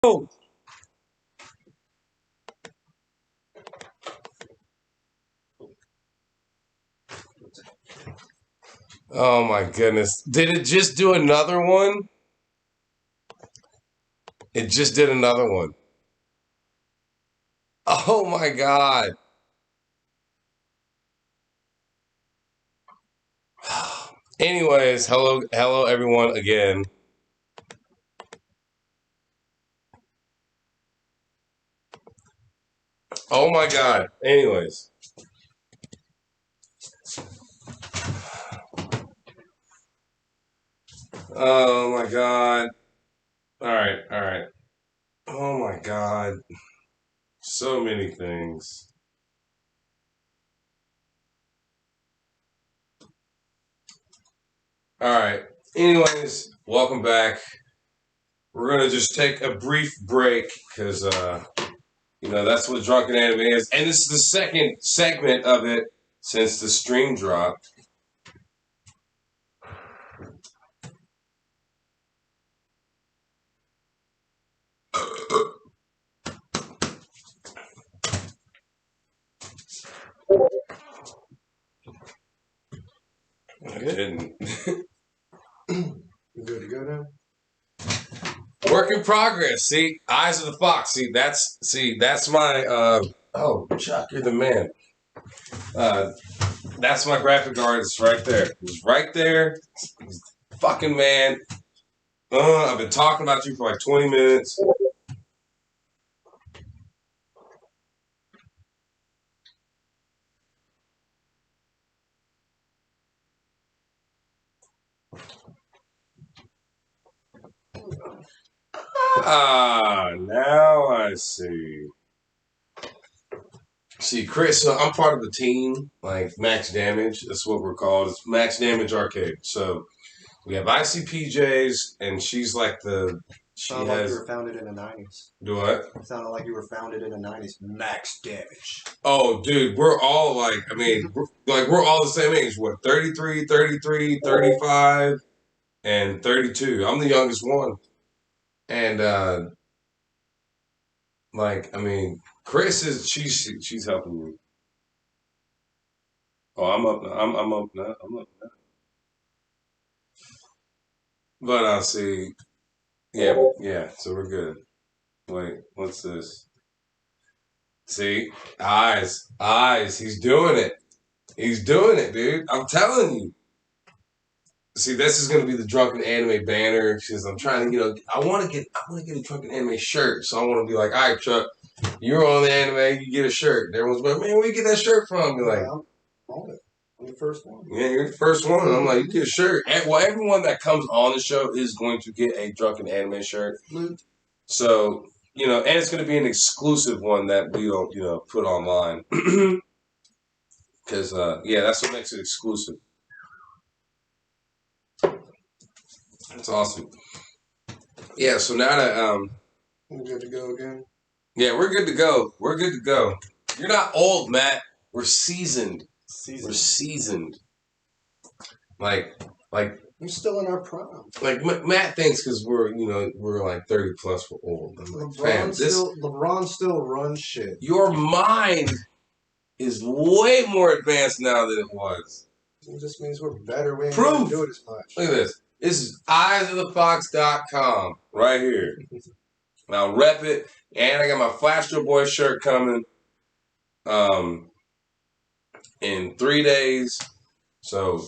Oh, oh my goodness. Did it just do another one? It just did another one. Oh my God. Anyways, hello everyone again. Oh my God. Anyways. Oh my God. All right. Oh my God. So many things. All right. Anyways, welcome back. We're gonna just take a brief break because that's what Drunken Anime is, and this is the second segment of it since the stream dropped. I didn't. You good to go now? Work in progress. See, eyes of the fox. That's my. Oh, Chuck, you're the man. That's my graphic artist right there. He's right there. He's the fucking man. I've been talking about you for like 20 minutes. Now I see. See, Chris, so I'm part of the team, like Max Damage. That's what we're called. It's Max Damage Arcade. So we have ICPJs, and she's like she Sounded like has. you were founded in the 90s. Do what? It sounded like you were founded in the 90s. Max damage. Oh, dude, we're all we're all the same age. What, 33, 33, 35, and 32. I'm the youngest one. And, Chris she's helping me. Oh, I'm up. I'm up now. I'm up now. But I'll see. Yeah. So we're good. Wait, what's this? See, eyes. He's doing it. He's doing it, dude. I'm telling you. See, this is gonna be the Drunken Anime banner because I'm trying to, I want to get a Drunken Anime shirt. So I want to be like, all right, Chuck, you're on the anime, you get a shirt. And everyone's like, man, where you get that shirt from? Be like, I'm on it. I'm the first one. yeah, you're the first one. And I'm like, you get a shirt. And, well, everyone that comes on the show is going to get a Drunken Anime shirt. So, and it's going to be an exclusive one that we don't, put online. Because, that's what makes it exclusive. That's awesome. Yeah, so now that, we're good to go again. Yeah, we're good to go. We're good to go. You're not old, Matt. We're seasoned. We're seasoned. Like we're still in our prime. Like Matt thinks because we're like 30 plus, we're old. LeBron still runs shit. Your mind is way more advanced now than it was. It just means we're better. We ain't Proof. do it as much. Look at this. This is eyesofthefox.com right here. Now rep it, and I got my Flash Your Boy shirt coming. In 3 days. So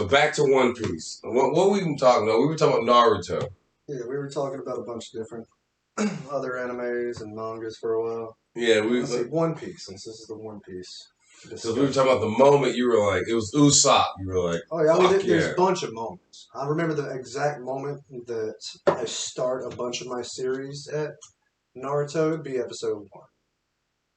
back to One Piece. What we been talking about? We were talking about Naruto. Yeah, we were talking about a bunch of different other animes and mangas for a while. Yeah, One Piece, since this is the One Piece. So we were talking about the moment you were like, it was Usopp. You were like, oh yeah, there's a bunch of moments. I remember the exact moment that I start a bunch of my series at. Naruto would be episode 1.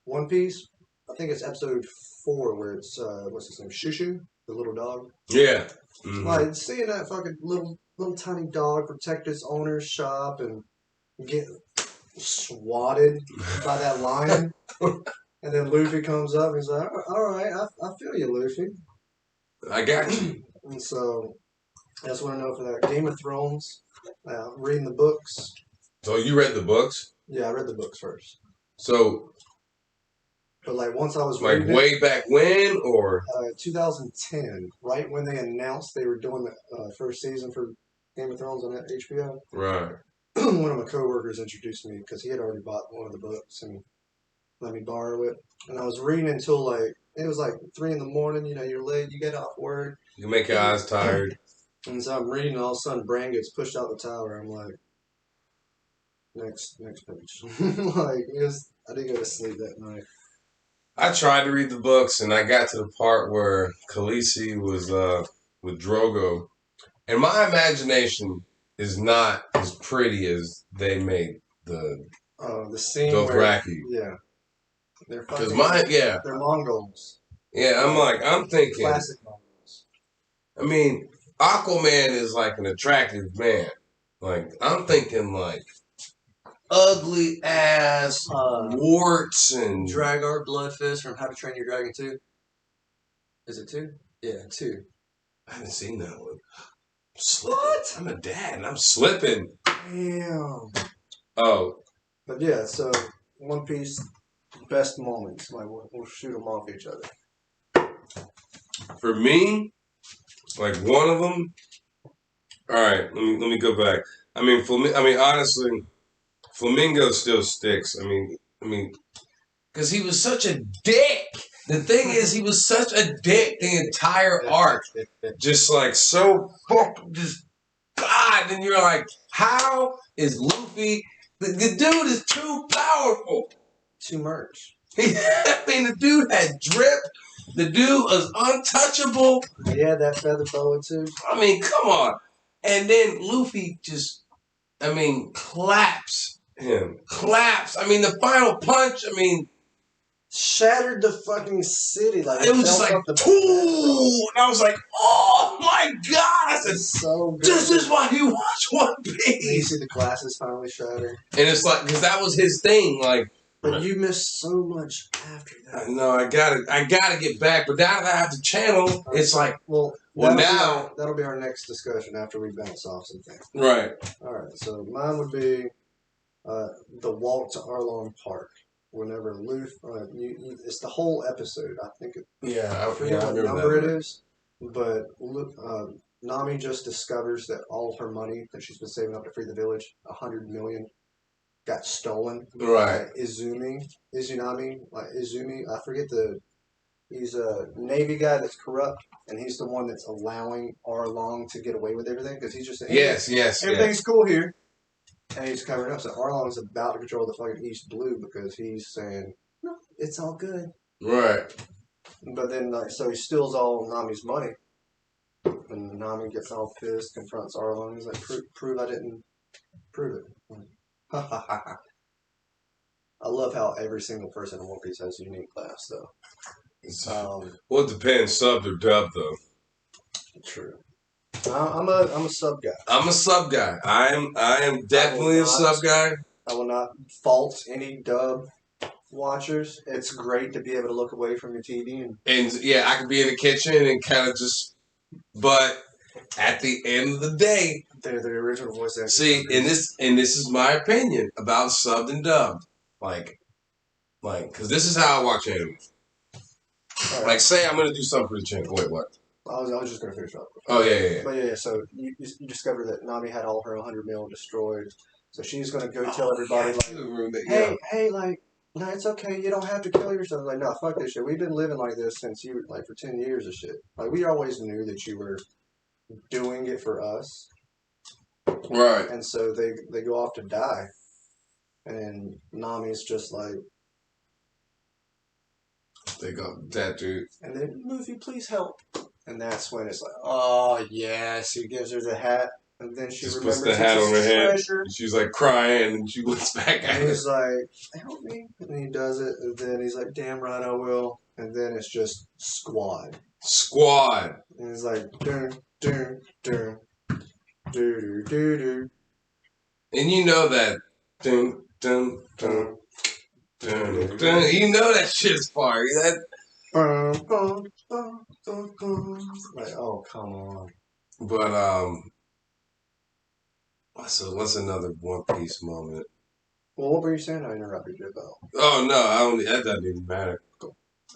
One Piece, I think it's episode 4 where it's what's his name, Shushu, the little dog. Yeah. Mm-hmm. Like seeing that fucking little tiny dog protect its owner's shop and get swatted by that lion. And then Luffy comes up and he's like, all right, I feel you, Luffy. I got you. And so, I just want to know for that. Game of Thrones, reading the books. So you read the books? Yeah, I read the books first. So, But like once I was like reading way back when, or 2010, right when they announced they were doing the first season for Game of Thrones on HBO, right? one of my coworkers introduced me because he had already bought one of the books and let me borrow it. And I was reading until like it was like 3 in the morning. You know, you're late, you get off work, You make your eyes tired. and so I'm reading. And all of a sudden, Bran gets pushed out the tower. I'm like, next page. Like it was, I didn't go to sleep that night. I tried to read the books, and I got to the part where Khaleesi was with Drogo, and my imagination is not as pretty as they make The scene where Dothraki. yeah, they're Because fucking yeah, they're Mongols. yeah, I'm thinking. Classic Mongols. I mean, Aquaman is like an attractive man. Like I'm thinking like ugly ass warts and Dragar Bloodfist from How to Train Your Dragon 2. Is it 2? Yeah, 2. I haven't seen that one. What? I'm a dad and I'm slipping. Damn. Oh. But yeah, so One Piece best moments. Like we'll shoot them off each other. For me, like one of them. All right, let me go back. I mean, honestly, Flamingo still sticks. I mean, because he was such a dick. The thing is, he was such a dick the entire arc. Just like so fucking just God. And you're like, how is Luffy? The dude is too powerful. Too much. I mean, the dude had drip. The dude was untouchable. He had that feather boa too. I mean, come on. And then Luffy just, I mean, claps him. Claps. I mean, the final punch, I mean, shattered the fucking city. Like it was just like, ooh, and I was like, oh my God. I said, so good. This is why you watch One You Piece. see the glasses finally shatter. And it's like, because that was his thing. Like, but you missed so much after that. No, I gotta get back. But now that I have the channel, it's like, well now that'll be our next discussion after we bounce off some things. Right. All right. So mine would be the walk to Arlong Park. Whenever Luffy, it's the whole episode. I think. I forget what number it is, but Nami just discovers that all her money that she's been saving up to free the village, 100 million, got stolen. Right. Izumi. I forget he's a Navy guy that's corrupt, and he's the one that's allowing Arlong to get away with everything because he's just saying, everything's cool here, and he's covering up. So Arlong's about to control the fucking East Blue because he's saying, no, it's all good. Right. But then, so he steals all Nami's money, and Nami gets all pissed, confronts Arlong. He's like, prove I didn't prove it. Ha ha ha ha. I love how every single person in One Piece has a unique class, though. Well, it depends, sub or dub, though. True. I'm a sub guy. I'm a sub guy. I am definitely a sub guy. I will not fault any dub watchers. It's great to be able to look away from your TV and yeah, I could be in the kitchen and kind of just. But at the end of the day, they're the original voice actors. See, and this is my opinion about subbed and dubbed. Like, because this is how I watch anime. Right. Like, say I'm gonna do something for the channel. Wait, what? I was just gonna finish up. Oh yeah. But yeah. So you discover that Nami had all her 100 mil destroyed. So she's gonna go tell everybody hey, like, no, it's okay. You don't have to kill yourself. Like, no, fuck this shit. We've been living like this since you were for 10 years of shit. Like, we always knew that you were doing it for us. Right. And so they go off to die. And Nami's just like, they go, that dude. And then, Luffy, please help. And that's when it's like, oh, yes. He gives her the hat. And then she just remembers puts the hat on her head. And she's like crying, and she looks back at him. He's like, help me. And he does it. And then he's like, damn right I will. And then it's just squad. And he's like, dun, dun, dun, doo, doo, doo, doo. And you know that. Dun, dun, dun, dun, dun. You know that shit's fire. That. Like, oh, come on. But, what's another One Piece moment? Well, what were you saying? I interrupted you about. Oh no, that doesn't even matter.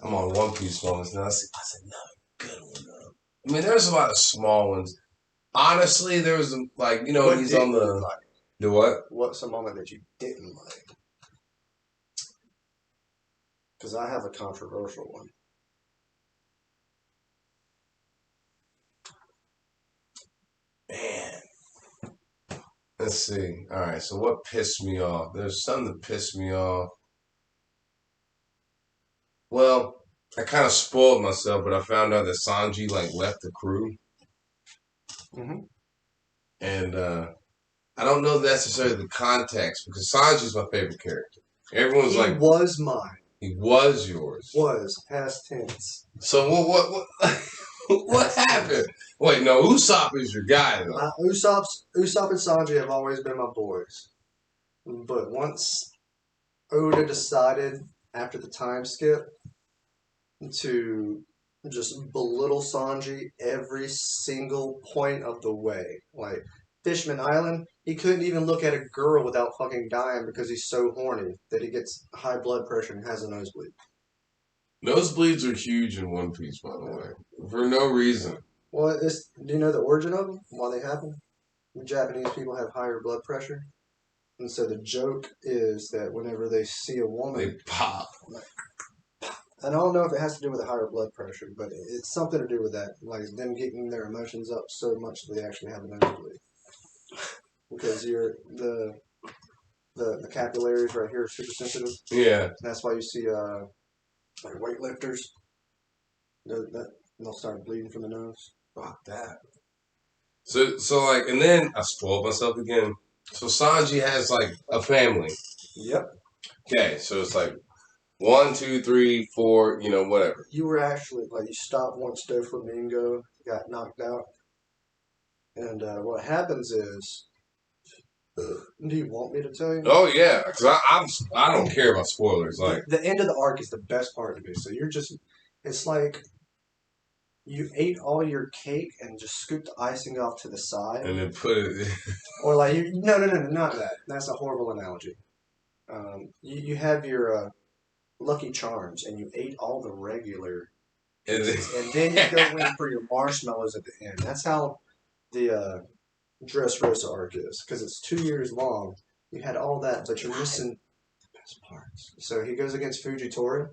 I'm on One Piece moments now. I said no, good one though. I mean, there's a lot of small ones. Honestly, there was like What he's did on you the like? the what? What's a moment that you didn't like? Because I have a controversial one. Man, let's see. All right, so what pissed me off? There's something that pissed me off. Well, I kind of spoiled myself, but I found out that Sanji like left the crew, Mm-hmm. and I don't know necessarily the context because Sanji's my favorite character. Everyone's He was mine. he was yours. Was past tense. So what what happened? Wait, no, Usopp is your guy though. Usopp and Sanji have always been my boys. But once Oda decided after the time skip to just belittle Sanji every single point of the way. Like Fishman Island, he couldn't even look at a girl without fucking dying because he's so horny that he gets high blood pressure and has a nosebleed. Nosebleeds are huge in One Piece, by the way, for no reason. Well, do you know the origin of them? Why they happen? The Japanese people have higher blood pressure. And so the joke is that whenever they see a woman, They pop. and I don't know if it has to do with the higher blood pressure, but it's something to do with that, like them getting their emotions up so much that they actually have a nosebleed. Because the capillaries right here are super sensitive. Yeah. And that's why you see like weightlifters. They'll start bleeding from the nose. Fuck that. So like, and then I spoiled myself again. So Sanji has like a family. Yep. Okay, so it's like 1, 2, 3, 4, whatever. You were actually like you stopped once Doflamingo got knocked out, and what happens is. Do you want me to tell you? Oh yeah, because I don't care about spoilers. Like the end of the arc is the best part to me. So it's like you ate all your cake and just scooped the icing off to the side, and then put it. or like no, not that. That's a horrible analogy. You have your Lucky Charms and you ate all the regular, and then you go in for your marshmallows at the end. That's how the Dressrosa arc is, because it's 2 years long. You had all that, but you're missing the best parts. So he goes against Fujitora,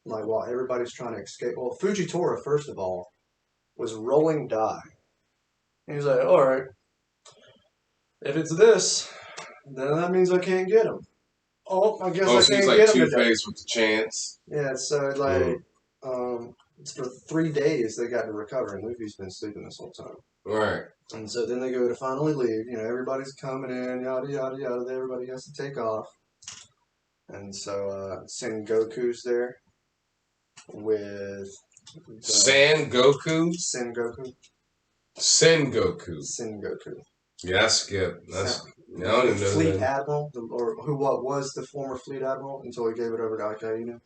like while everybody's trying to escape. Well, Fujitora, first of all, was rolling die. And he's like, all right, if it's this, then that means I can't get him. Oh, I guess I so can't he's like get him Two-Face with the chance. Yeah, so like, for 3 days they got to recover, and Luffy's been sleeping this whole time. Right. And so then they go to finally leave. Everybody's coming in, yada, yada, yada. Everybody has to take off. And so Sengoku's there with... Sengoku? Sengoku. Sengoku. Yeah, I skipped. I don't even know Fleet that. Admiral, what was the former Fleet Admiral until he gave it over to Akainu.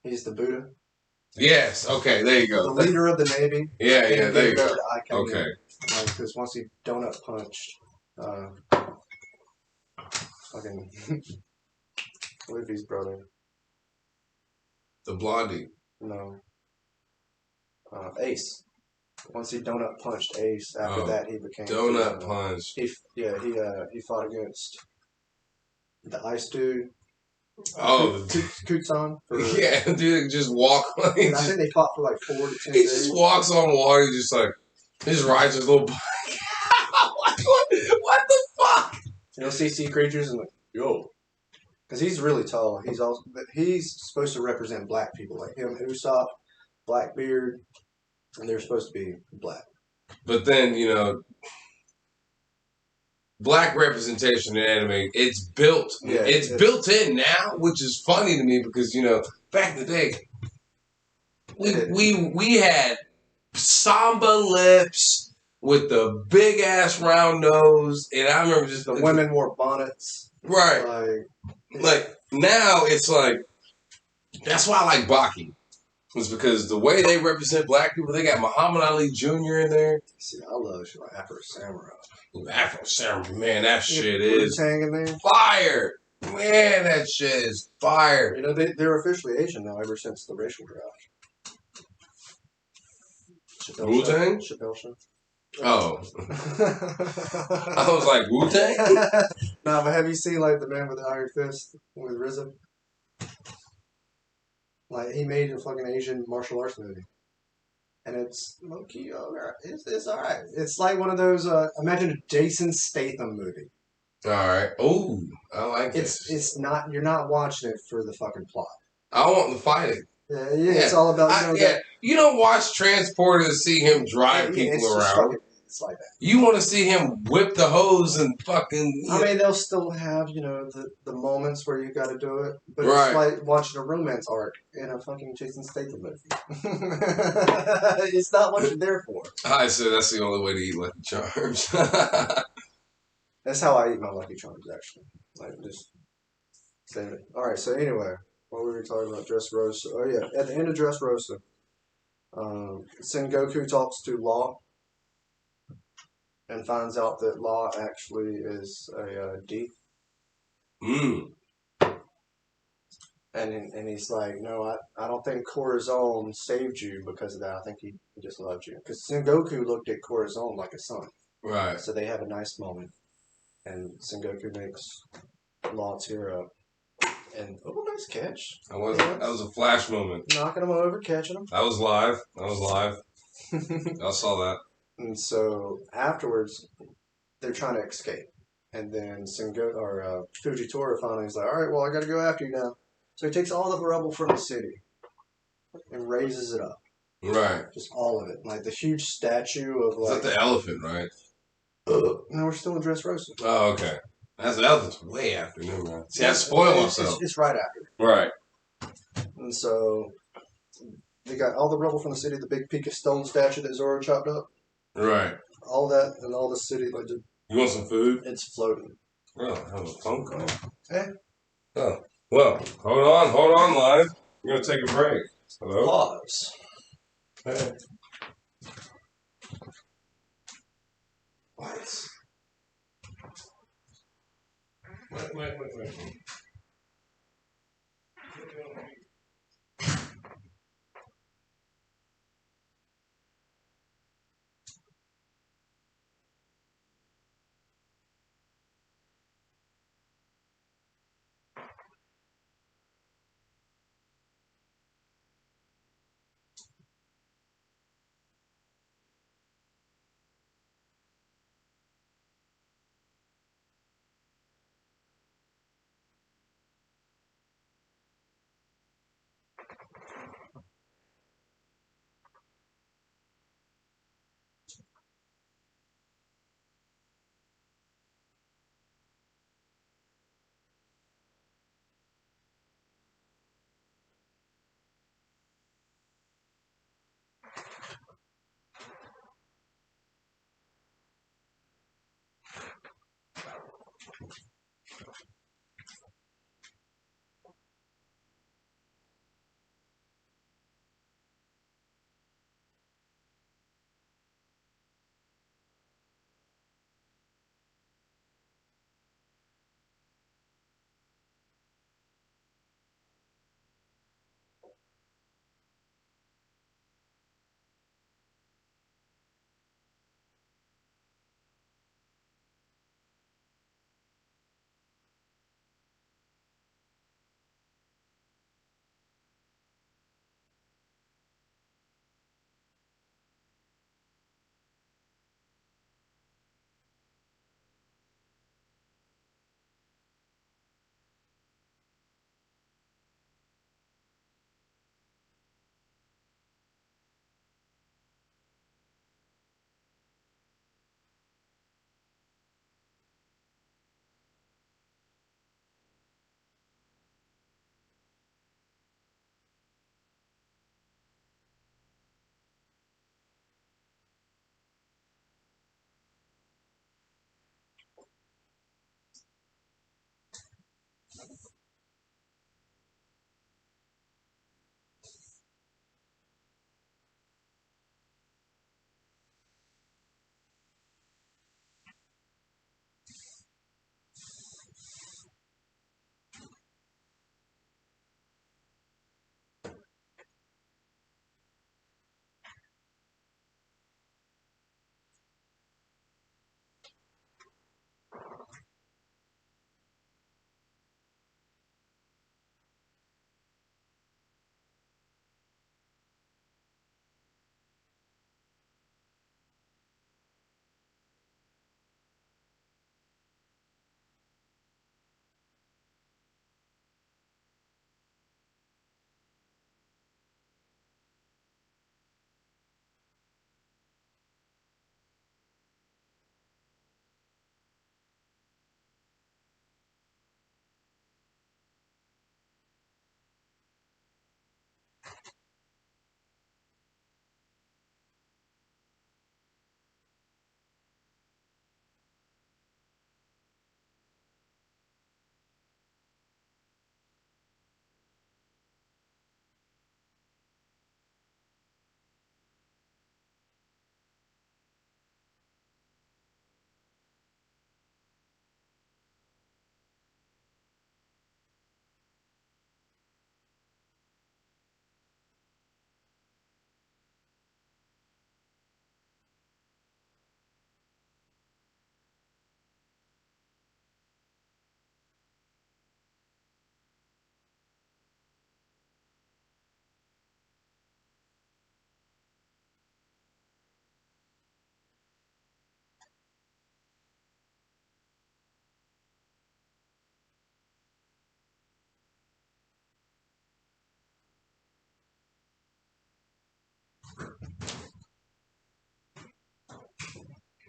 He's the Buddha. Yes, okay, there you go. The leader of the Navy. Yeah, there you go. Okay. Because once he donut punched fucking Luffy's brother. The Blondie. No. Ace. Once he donut punched Ace, after that he became donut punch. He fought against the ice dude. Oh, Kutsan. Yeah, dude, just walk. I think they fought for like 4 to 10 He days. just walks on water. He just rides his little bike. what the fuck? You'll see sea creatures and like, yo. Because he's really tall. He's supposed to represent black people, like him, Usopp, Blackbeard, and they're supposed to be black. But then, black representation in anime, it's built. Yeah, it's built in now, which is funny to me because, back in the day, we had Samba lips with the big ass round nose, and I remember just the women wore bonnets. Right. Like now it's like that's why I like Baki. was because the way they represent black people, they got Muhammad Ali Jr. in there. See, I love shit like Afro Samurai. Afro Samurai, man, that shit Wu is Tang in there. fire. Man, that shit is fire. You know, they're officially Asian now ever since the racial draft. Wu Tang? Chappelle Show. Oh. I was like, Wu Tang? Nah, but have you seen like the Man with the Iron Fist with RZA? Like he made a fucking Asian martial arts movie, and it's low key alright. It's alright. It's like one of those. Imagine a Jason Statham movie. All right. Oh, I like It's not. You're not watching it for the fucking plot. I want the fighting. Yeah, it's all about. You don't watch Transporter to see him drive people around. It's like that. You want to see him whip the hose and fucking. I mean, they'll still have the moments where you got to do it, but right. It's like watching a romance arc in a fucking Jason Statham movie. It's not what you're there for. I said that's the only way to eat Lucky Charms. That's how I eat my Lucky Charms, actually. Like just save it. All right. So anyway, what were we talking about? Dressrosa. Oh yeah, at the end of Dressrosa, Sengoku talks to Law. And finds out that Law actually is a D. And he's like, no, I don't think Corazon saved you because of that. I think he just loved you. Because Sengoku looked at Corazon like a son. Right. So they have a nice moment. And Sengoku makes Law tear up. And, nice catch. That was a flash moment. Knocking him over, catching him. That was live. I saw that. And so afterwards, they're trying to escape. And then Fujitora finally is like, all right, well, I got to go after you now. So he takes all the rubble from the city and raises it up. Right. Just all of it. Like the huge statue of like... Is that the elephant, right? No, we're still in Dressrosa. Oh, okay. That's the elephant's way after. Never mind. See, I spoiled myself. It's right after. Right. And so they got all the rubble from the city, the big Pika stone statue that Zoro chopped up. Right. All that and all the city, like... You want some food? It's floating. Oh, I have a phone call. Eh? Oh. Well, hold on, live. We're going to take a break. Hello? Pause. Hey. What? Wait.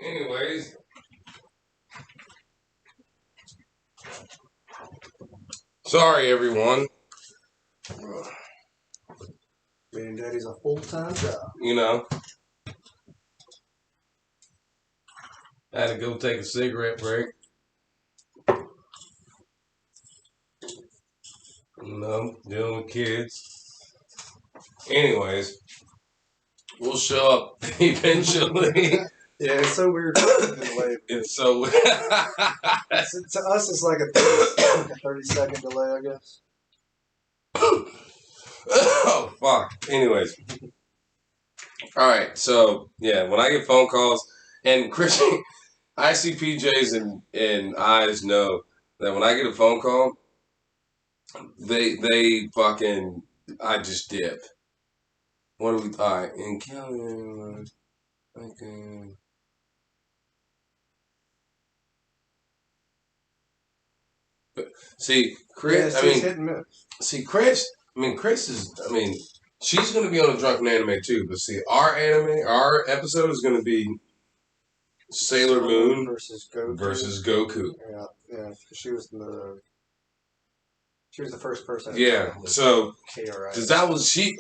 Anyways. Sorry, everyone. Being daddy's a full-time job. You know. I had to go take a cigarette break. You know, dealing with kids. Anyways, we'll show up eventually. Yeah, it's so weird. Delay. It's so. To us, it's like a 30-second delay, I guess. Oh, fuck. Anyways. Alright, so, yeah, when I get phone calls, and Christian, ICPJs and eyes know that when I get a phone call, they fucking, I just dip. What do we, alright, and Kelly, okay. See, Chris, yeah, hit and miss. See, Chris is, she's going to be on a Drunken Anime too, but see, our episode is going to be Sailor Moon versus Goku. Yeah, she was the first person. Yeah, so because that was she's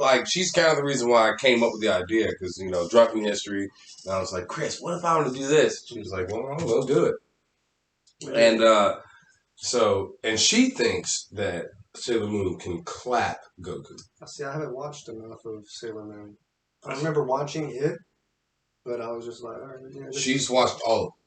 kind of the reason why I came up with the idea, because Drunken History, and I was like, Chris, what if I were to do this? She was like, well, we'll do it, and and she thinks that Sailor Moon can clap Goku. See, I haven't watched enough of Sailor Moon. I remember watching it, but I was just like, all right, yeah. She's watched all of them.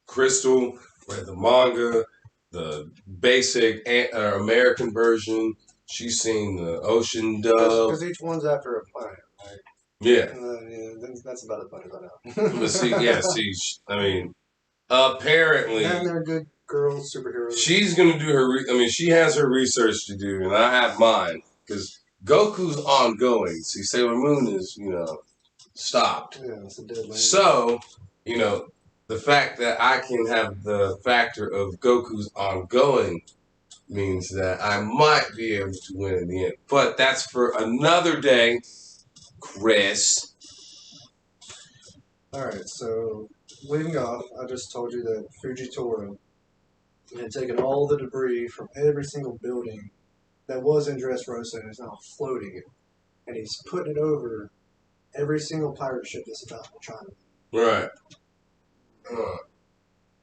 Crystal, read the manga, the basic American version. She's seen the Ocean Dub. Because each one's after a planet, right? Yeah. That's about as funny as I know. But apparently. And they're good girls, superheroes. She's going to do her, she has her research to do, and I have mine. Because Goku's ongoing. See, Sailor Moon is, stopped. Yeah, it's a dead land. So, the fact that I can have the factor of Goku's ongoing means that I might be able to win in the end. But that's for another day, Chris. Alright, so leading off, I just told you that Fujitora had taken all the debris from every single building that was in Dressrosa and is now floating it. And he's putting it over every single pirate ship that's about to try to. Right.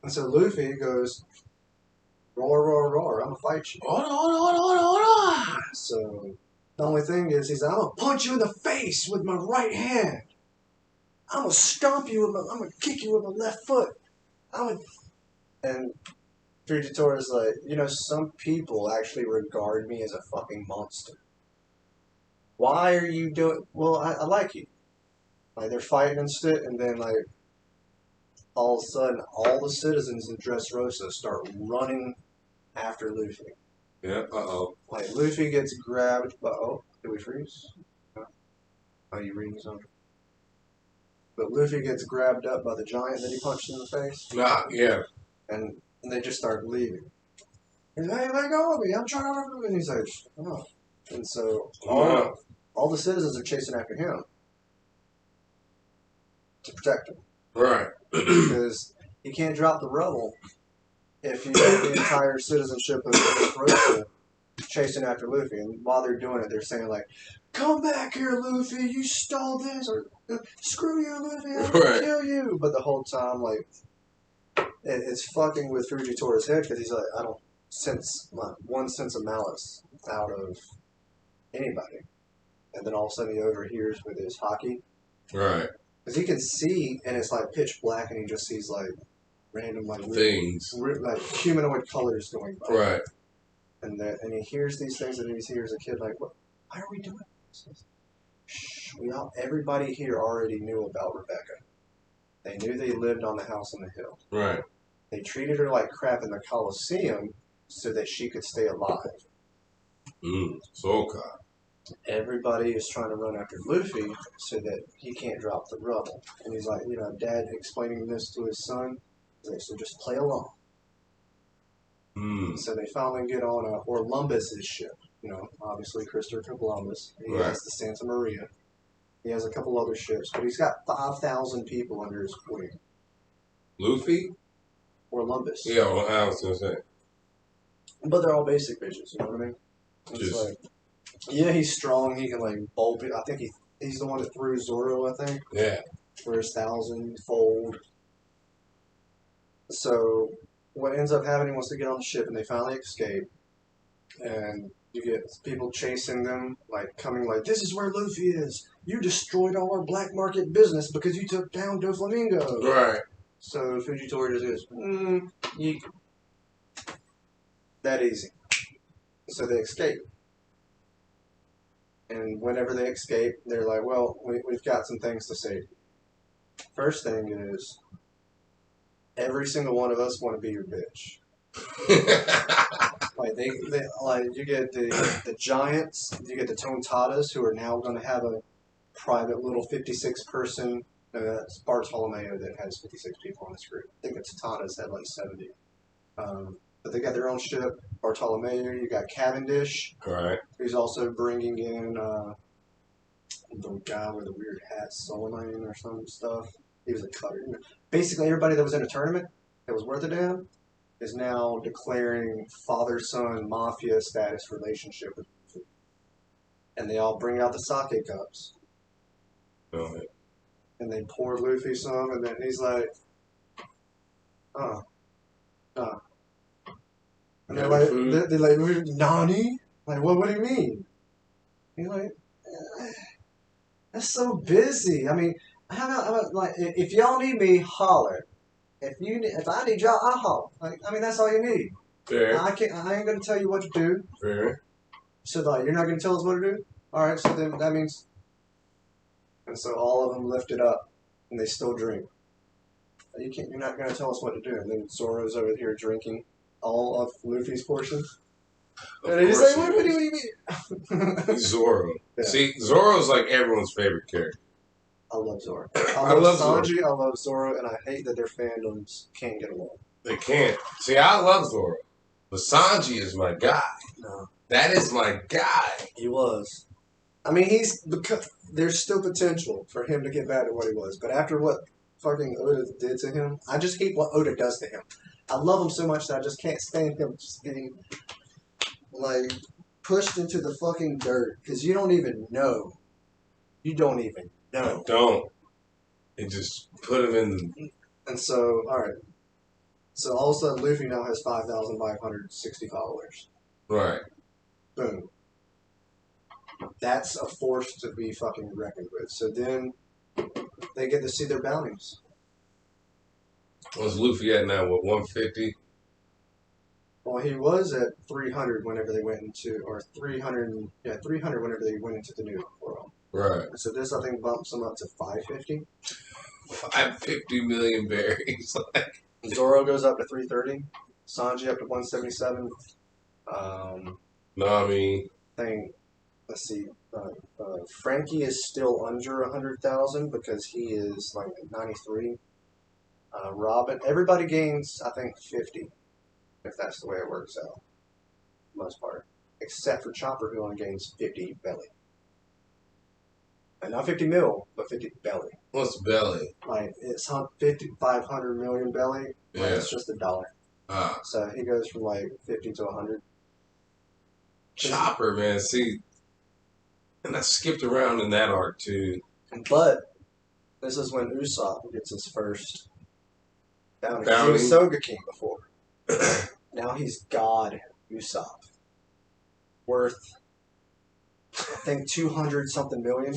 And so Luffy goes, roar, roar, roar, I'm gonna fight you. So the only thing is, he's like, I'm gonna punch you in the face with my right hand. I'm gonna stomp you I'm gonna kick you with my left foot. And Fujitora's like, some people actually regard me as a fucking monster. Why are you doing? Well, I like you. Like, they're fighting and shit, and then all of a sudden, all the citizens in Dressrosa start running after Luffy. Yeah, Like, Luffy gets grabbed by... Oh, did we freeze? No. Are you reading something? But Luffy gets grabbed up by the giant that he punched in the face. Yeah. And they just start leaving. He's like, hey, let go of me. I'm trying to... And he's like, oh. And so all the citizens are chasing after him to protect him. Right. Because he can't drop the rubble if you have the entire citizenship of Dressrosa chasing after Luffy. And while they're doing it, they're saying, like, come back here, Luffy, you stole this, or screw you, Luffy, I'm gonna kill you. But the whole time, like, it's fucking with Fujitora's head, because he's like, I don't sense one sense of malice out of anybody. And then all of a sudden he overhears with his hockey. Right. Because he can see, and it's like pitch black, and he just sees like random things, like humanoid colors going by. Right. And he hears these things, and he hears a kid like, "What? Why are we doing this?" Shh. Everybody here already knew about Rebecca. They knew they lived on the house on the hill. Right. They treated her like crap in the Coliseum so that she could stay alive. So okay. Everybody is trying to run after Luffy so that he can't drop the rubble. And he's like, Dad explaining this to his son. He's like, so just play along. So they finally get on Orlumbus's ship. Obviously Christopher Columbus. He has the Santa Maria. He has a couple other ships, but he's got 5,000 people under his wing. Luffy? or Lumbus. Yeah, well, I was gonna say. But they're all basic bitches, you know what I mean? It's Just like, yeah, he's strong. He can like bowl. I think he's the one that threw Zoro. I think yeah. for his 1,000-fold. So what ends up happening once they get on the ship and they finally escape, and you get people chasing them, like coming like, "This is where Luffy is. You destroyed all our black market business because you took down Doflamingo." Right. So Fujitori just goes, "Yeet." That easy. So they escape. And whenever they escape, they're like, well, we've got some things to say. First thing is, every single one of us want to be your bitch. Like like you get the giants, you get the Tontadas, who are now going to have a private little 56-person. It's Bartolomeo that has 56 people on this group. I think the Tontadas had like 70. But they got their own ship. Bartolomeo, you got Cavendish, Right. who's also bringing in the guy with the weird hat, Solomon or some stuff. He was a cutter. Basically, everybody that was in a tournament that was worth a damn is now declaring father-son mafia status relationship with Luffy. And they all bring out the sake cups. Right. And they pour Luffy some, and then he's like, and they're like, they're like, Nani? Like, what do you mean? He's like, that's so busy. I mean, how about like, if y'all need me, holler. If I need y'all, I'll holler. Like, I mean, that's all you need. Fair. I ain't gonna tell you what to do. Fair. So like, you're not gonna tell us what to do. All right. So then that means, and so all of them lift it up, and they still drink. You can't. You're not gonna tell us what to do. And then Zoro's over here drinking all of Luffy's portion. And he's like, what do you mean? He's Zoro. Yeah. See, Zoro's like everyone's favorite character. I love Zoro. I love Sanji. Zoro. I love Zoro, and I hate that their fandoms can't get along. They can't. See, I love Zoro. But Sanji is my guy. No. That is my guy. He was. I mean, because there's still potential for him to get back to what he was. But after what fucking Oda did to him, I just hate what Oda does to him. I love him so much that I just can't stand him just getting, like, pushed into the fucking dirt. Because you don't even know. You don't even know. I don't. It just put him in. And so, alright. So all of a sudden, Luffy now has 5,560 followers. Right. Boom. That's a force to be fucking reckoned with. So then they get to see their bounties. What's Luffy at now? What, 150? Well, he was at 300 whenever they went into, or 300 whenever they went into the new world. Right. So this, I think, bumps him up to 550. 550 million berries. Zoro goes up to 330. Sanji up to 177. Nami. Let's see. Frankie is still under 100,000 because he is like 93. Robin, everybody gains, I think, 50, if that's the way it works out, for the most part. Except for Chopper, who only gains 50 belly. And not 50 mil, but 50 belly. What's belly? Like, it's 500 million belly. Yeah. Like, it's just $1. Ah. So he goes from like 50 to 100. Chopper, man. See, and I skipped around in that arc, too. But this is when Usopp gets his first bounty. Bounty. He was Soga King before. Now he's God Usopp. Worth, I think, 200-something million.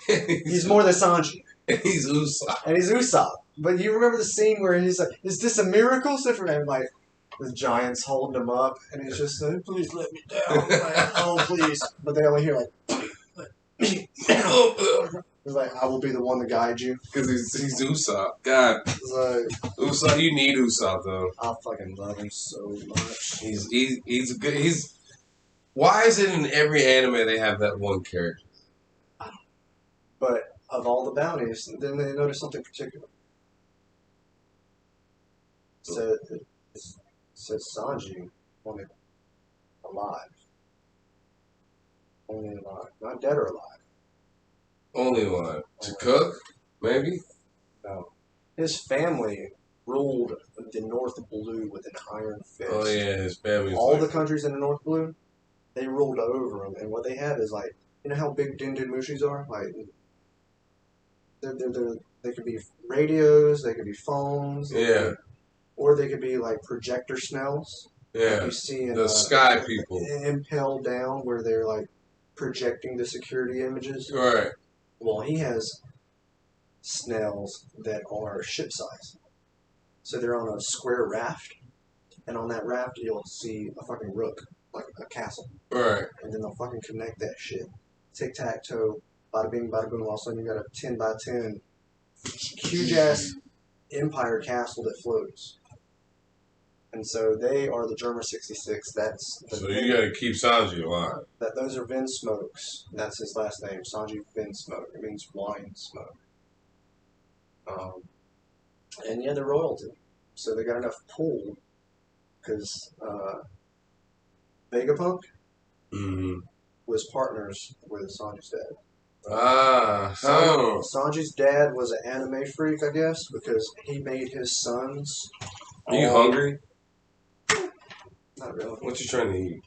He's more than Sanji. And he's Usopp. And he's Usopp. But you remember the scene where he's like, is this a miracle? And like, the giants holding him up, and he's just like, please let me down. Like, oh, please. But they only hear like, he's like, I will be the one to guide you. Because he's Usopp. God. It's like, Usopp, you need Usopp, though. I fucking love him so much. He's good. Why is it in every anime they have that one character? But of all the bounties, then they notice something particular. Said Sanji wanted alive. Only alive. Not dead or alive. Only one. To cook? Maybe? No. his family ruled the North Blue with an iron fist. Oh yeah, his family's All like the countries in the North Blue, they ruled over them, and what they have is like, you know how big Din Mushis are? Like, they could be radios, they could be phones, yeah, or they could be like projector snells, like yeah. you see in The sky people. Impel Down, where they're like projecting the security images. Right. Well, he has snails that are ship size, so they're on a square raft, and on that raft you'll see a fucking rook, like a castle, Right. and then they'll fucking connect that shit, tic tac toe, bada bing, bada boom. All of a sudden you got a 10 by 10 huge ass empire castle that floats. And so they are the German 66. That's the So you gotta keep Sanji alive. those are Vin Smokes. That's his last name, Sanji Vin Smoke. It means wine smoke. And yeah, they're royalty. So they got enough pull because Vegapunk was partners with Sanji's dad. Sanji's dad was an anime freak, I guess, because he made his sons. Are you hungry? Not really. What you trying to eat?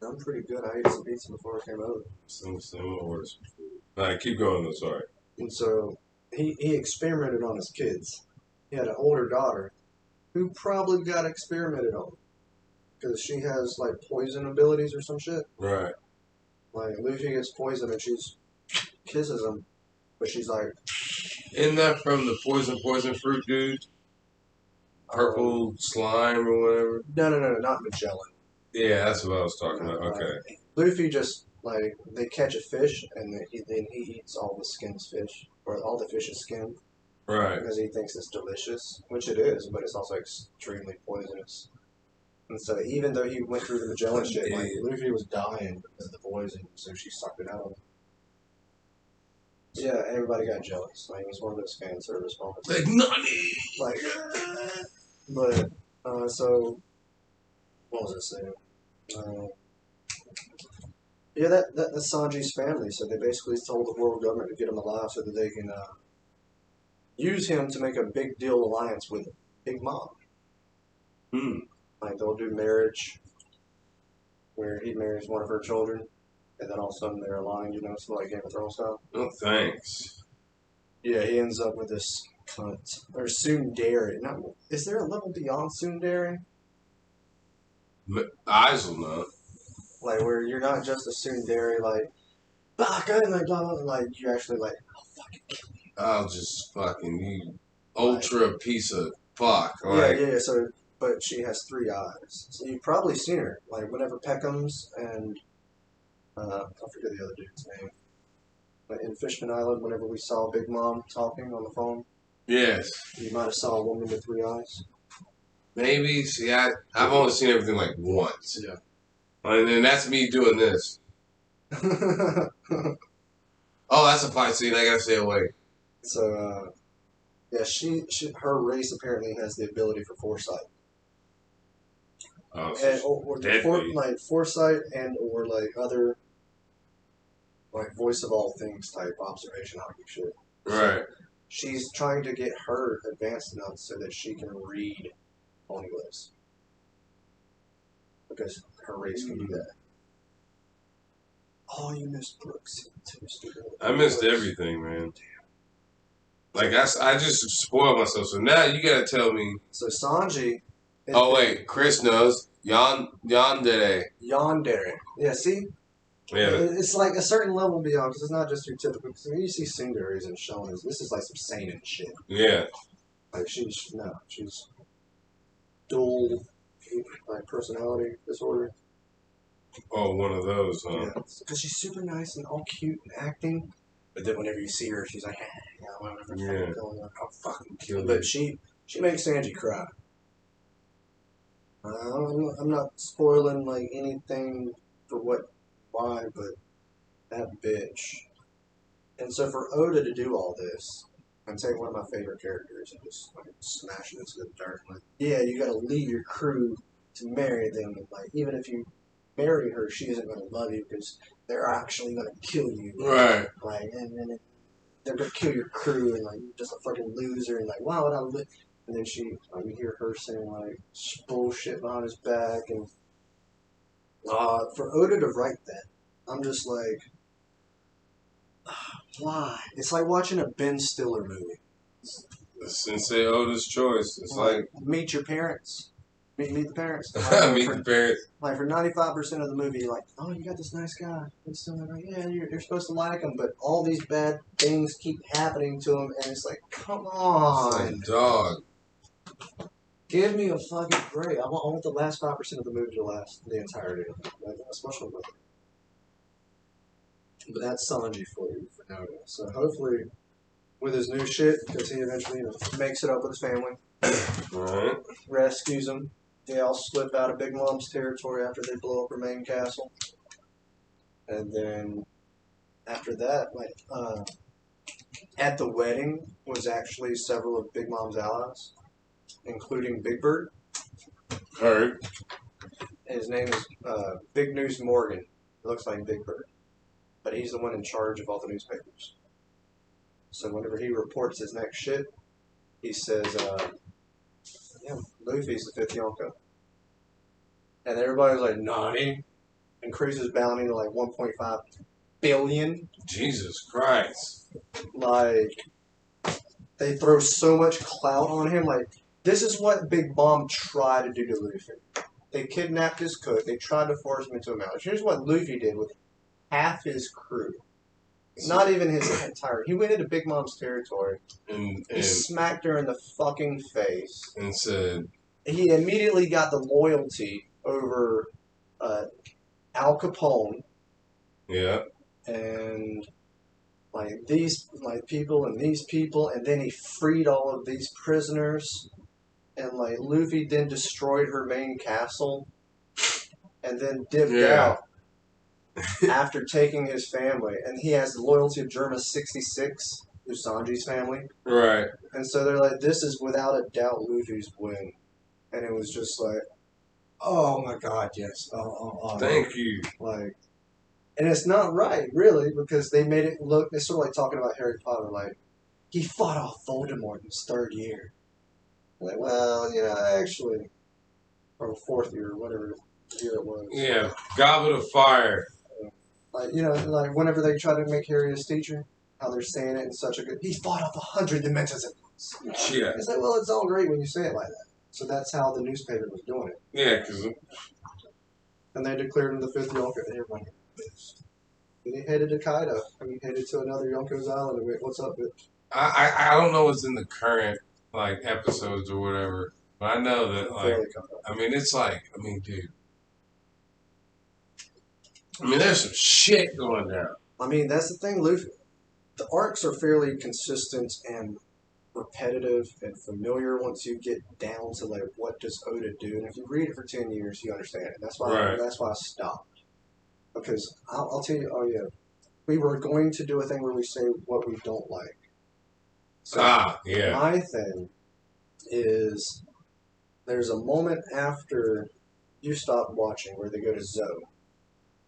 I'm pretty good. I ate some pizza before I came over. Some orders. Alright, keep going though, sorry. And so he experimented on his kids. He had an older daughter who probably got experimented on because she has like poison abilities or some shit. Right. Like Luffy gets poison and she kisses him, but she's like, isn't that from the poison fruit dude? Purple slime or whatever? No, not Magellan. Yeah, that's what I was talking about. Okay. Luffy just like they catch a fish and then he eats all the skin's fish or all the fish's skin. Right. Because he thinks it's delicious, which it is, but it's also extremely poisonous. And so even though he went through the Magellan shit, like Luffy was dying because of the poison, so she sucked it out of him. Yeah, everybody got jealous. Like it was one of those fan service moments. Like money. Like, but so what was I saying? Yeah, that's Sanji's family. So they basically told the world government to get him alive so that they can use him to make a big deal alliance with Big Mom. Like they'll do marriage where he marries one of her children, and then all of a sudden they're aligned, so like Game of Thrones style. No thanks. Yeah, he ends up with this cunt. Or Tsundere. Is there a level beyond Tsundere? Eyes will know. Like where you're not just a Tsundere, like Baka and like you actually like, I'll fucking kill you. I'll just fucking you ultra piece of fuck. Like, yeah. So but she has 3 eyes. So you've probably seen her. Like whenever Peckham's and I forget the other dude's name. But in Fishman Island, whenever we saw Big Mom talking on the phone. yes. You might have saw a woman with 3 eyes. Maybe. See, I've only seen everything like once. Yeah. And that's me doing this. Oh, that's a fight scene. I gotta stay away. So, yeah, her race apparently has the ability for foresight. Oh, And, or foresight and or like other like voice of all things type observation hockey shit. right. So she's trying to get her advanced enough so that she can read poneglyphs. Because her race can do that. Oh, you missed Brooks. I missed everything, man. Like I just spoiled myself. So now you gotta tell me. So Sanji. Oh wait, Chris knows. Yandere. Yeah, see. Yeah. It's like a certain level beyond because it's not just your typical. Because when you see Cindere's and Shonas, this is like some seinen shit. Yeah. Like she's dual like personality disorder. Oh, one of those, huh? Yeah, because she's super nice and all cute and acting, but then whenever you see her, she's like, whatever. Yeah. I'll fucking kill you. But she makes Sanji cry. I'm not spoiling like anything for why, but that bitch. And so for Oda to do all this and take one of my favorite characters and just like smash it into the dirt, like, yeah, you got to leave your crew to marry them. Like even if you marry her, she isn't going to love you because they're actually going to kill you. Right. Like they're gonna kill your crew, and like you're just a fucking loser, and like why would I live? And then you hear her saying like bullshit behind his back, and for Oda to write that, I'm just like, why? It's like watching a Ben Stiller movie. The Sensei Oda's choice. It's like meet your parents. Meet the parents. meet the parents. Like for 95% of the movie, you're like, oh, you got this nice guy. And so they're like, yeah, you're supposed to like him, but all these bad things keep happening to him, and it's like, come on, It's like, dog. give me a fucking break. I want the last 5% of the movie to last the entirety of it. Like, that's much more. But that's Sanji for you for now. So hopefully, with his new shit, because he eventually makes it up with his family, Alright. rescues them. They all slip out of Big Mom's territory after they blow up her main castle. And then after that, at the wedding was actually several of Big Mom's allies, including Big Bird. Heard. His name is Big News Morgan. It looks like Big Bird. But he's the one in charge of all the newspapers. So whenever he reports his next shit, he says, Luffy's the fifth Yonko. And everybody's like, Nani? Increases bounty to like 1.5 billion. Jesus Christ. Like, they throw so much clout on him. Like, this is what Big Mom tried to do to Luffy. They kidnapped his cook. They tried to force him into a marriage. Here's what Luffy did with half his crew. Not even his entire. He went into Big Mom's territory. And He smacked her in the fucking face. And said, He immediately got the loyalty over Al Capone. Yeah. And these people and these people, and then he freed all of these prisoners. And Luffy then destroyed her main castle, and then dipped out. After taking his family, and he has the loyalty of Germa 66, who's Sanji's family. Right. And so they're like, this is without a doubt Luffy's win. And it was just like, oh my god, yes. Thank you. And it's not right, really, because they made it look, it's sort of like talking about Harry Potter, like, he fought off Voldemort in his 3rd year. Like, well, actually, or 4th year, or whatever year it was. Yeah, Goblet of Fire. Whenever they try to make Harry his teacher, how they're saying it in such a good, he fought off 100 dimensions at once. Yeah. It's like, well, it's all great when you say it like that. So that's how the newspaper was doing it. Yeah, because... And they declared him the 5th Yonko, and everybody pissed. And he headed to Kaido. He headed to another Yonko's island and went, what's up, bitch? I don't know what's in the current, episodes or whatever, but I know that, dude. There's some shit going down. That's the thing, Luffy. The arcs are fairly consistent and repetitive and familiar once you get down to what does Oda do. And if you read it for 10 years, you understand it. That's why I stopped. Because I'll tell you, we were going to do a thing where we say what we don't like. So my thing is there's a moment after you stop watching where they go to Zoe.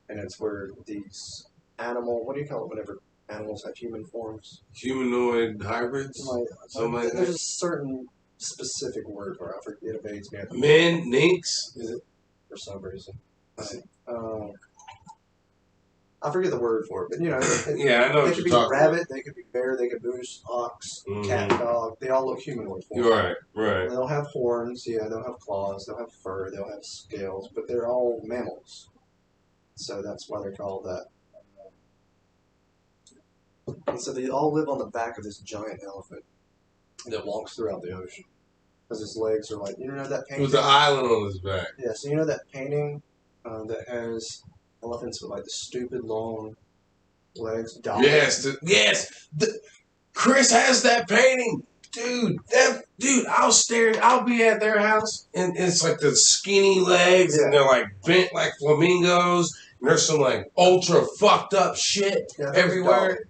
And it's where these what do you call it whenever animals have human forms? Humanoid hybrids? There's a certain specific word for it. I forget, it evades me. Men? Ninks? Is it? For some reason. I forget the word for it, but I know. They could be rabbit, they could be bear, they could be moose, ox, cat, dog. They all look humanoid. Right. They'll have horns, they'll have claws, they'll have fur, they'll have scales, but they're all mammals. So that's why they're called that. And so they all live on the back of this giant elephant that walks throughout the ocean. Because his legs are that painting? With the island on his back. Yeah, so that painting that has elephants with the stupid long legs? Yes, Chris has that painting. Dude, I'll be at their house, and it's the skinny legs, and they're bent like flamingos, and there's some ultra fucked up shit everywhere.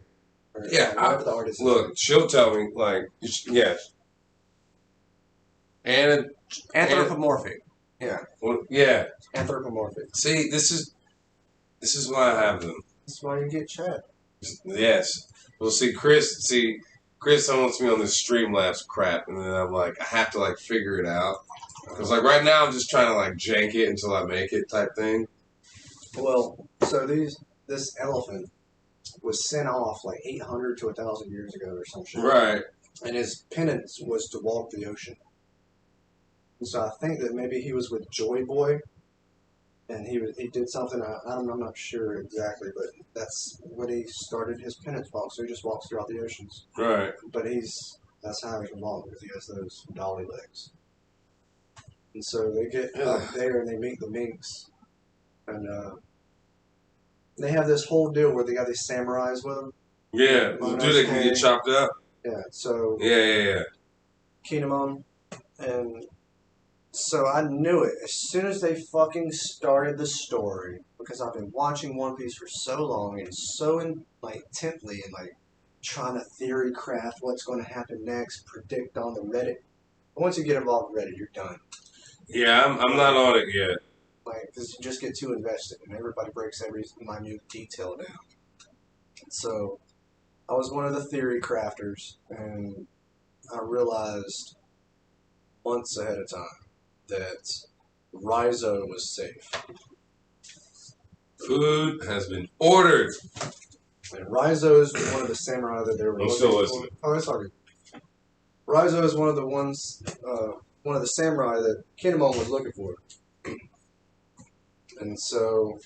Look, she'll tell me yes. And anthropomorphic. Anthropomorphic. See, this is why I have them. That's why you get Chad. Yes. Well, Chris wants me on this Streamlabs crap, and then I'm like, I have to like figure it out. Because like right now, I'm just trying to like jank it until I make it type thing. Well, so this elephant was sent off like 800 to 1,000 years ago or some shit. Right. And his penance was to walk the ocean. And so I think that maybe he was with Joy Boy, and he did something. I'm not sure exactly, but that's what he started his penance walk. So he just walks throughout the oceans. Right. But that's how he can walk, because he has those dolly legs. And so they get up there and they meet the minks, and they have this whole deal where they got these samurais with them. Yeah. Dude, they can get chopped up. Yeah. So. Yeah. Kinemon, and so I knew it as soon as they fucking started the story, because I've been watching One Piece for so long and so intently and like trying to theory craft what's going to happen next, predict on the Reddit. But once you get involved in Reddit, you're done. Yeah, I'm not on it yet. Like, because you just get too invested, and everybody breaks every minute detail down. So I was one of the theory crafters, and I realized months ahead of time that Raizo was safe. Food has been ordered. And Raizo is one of the samurai that they were I'm looking still for. listening. Oh, that's all good. Raizo is one of the ones, one of the samurai that Kinemon was looking for. And so,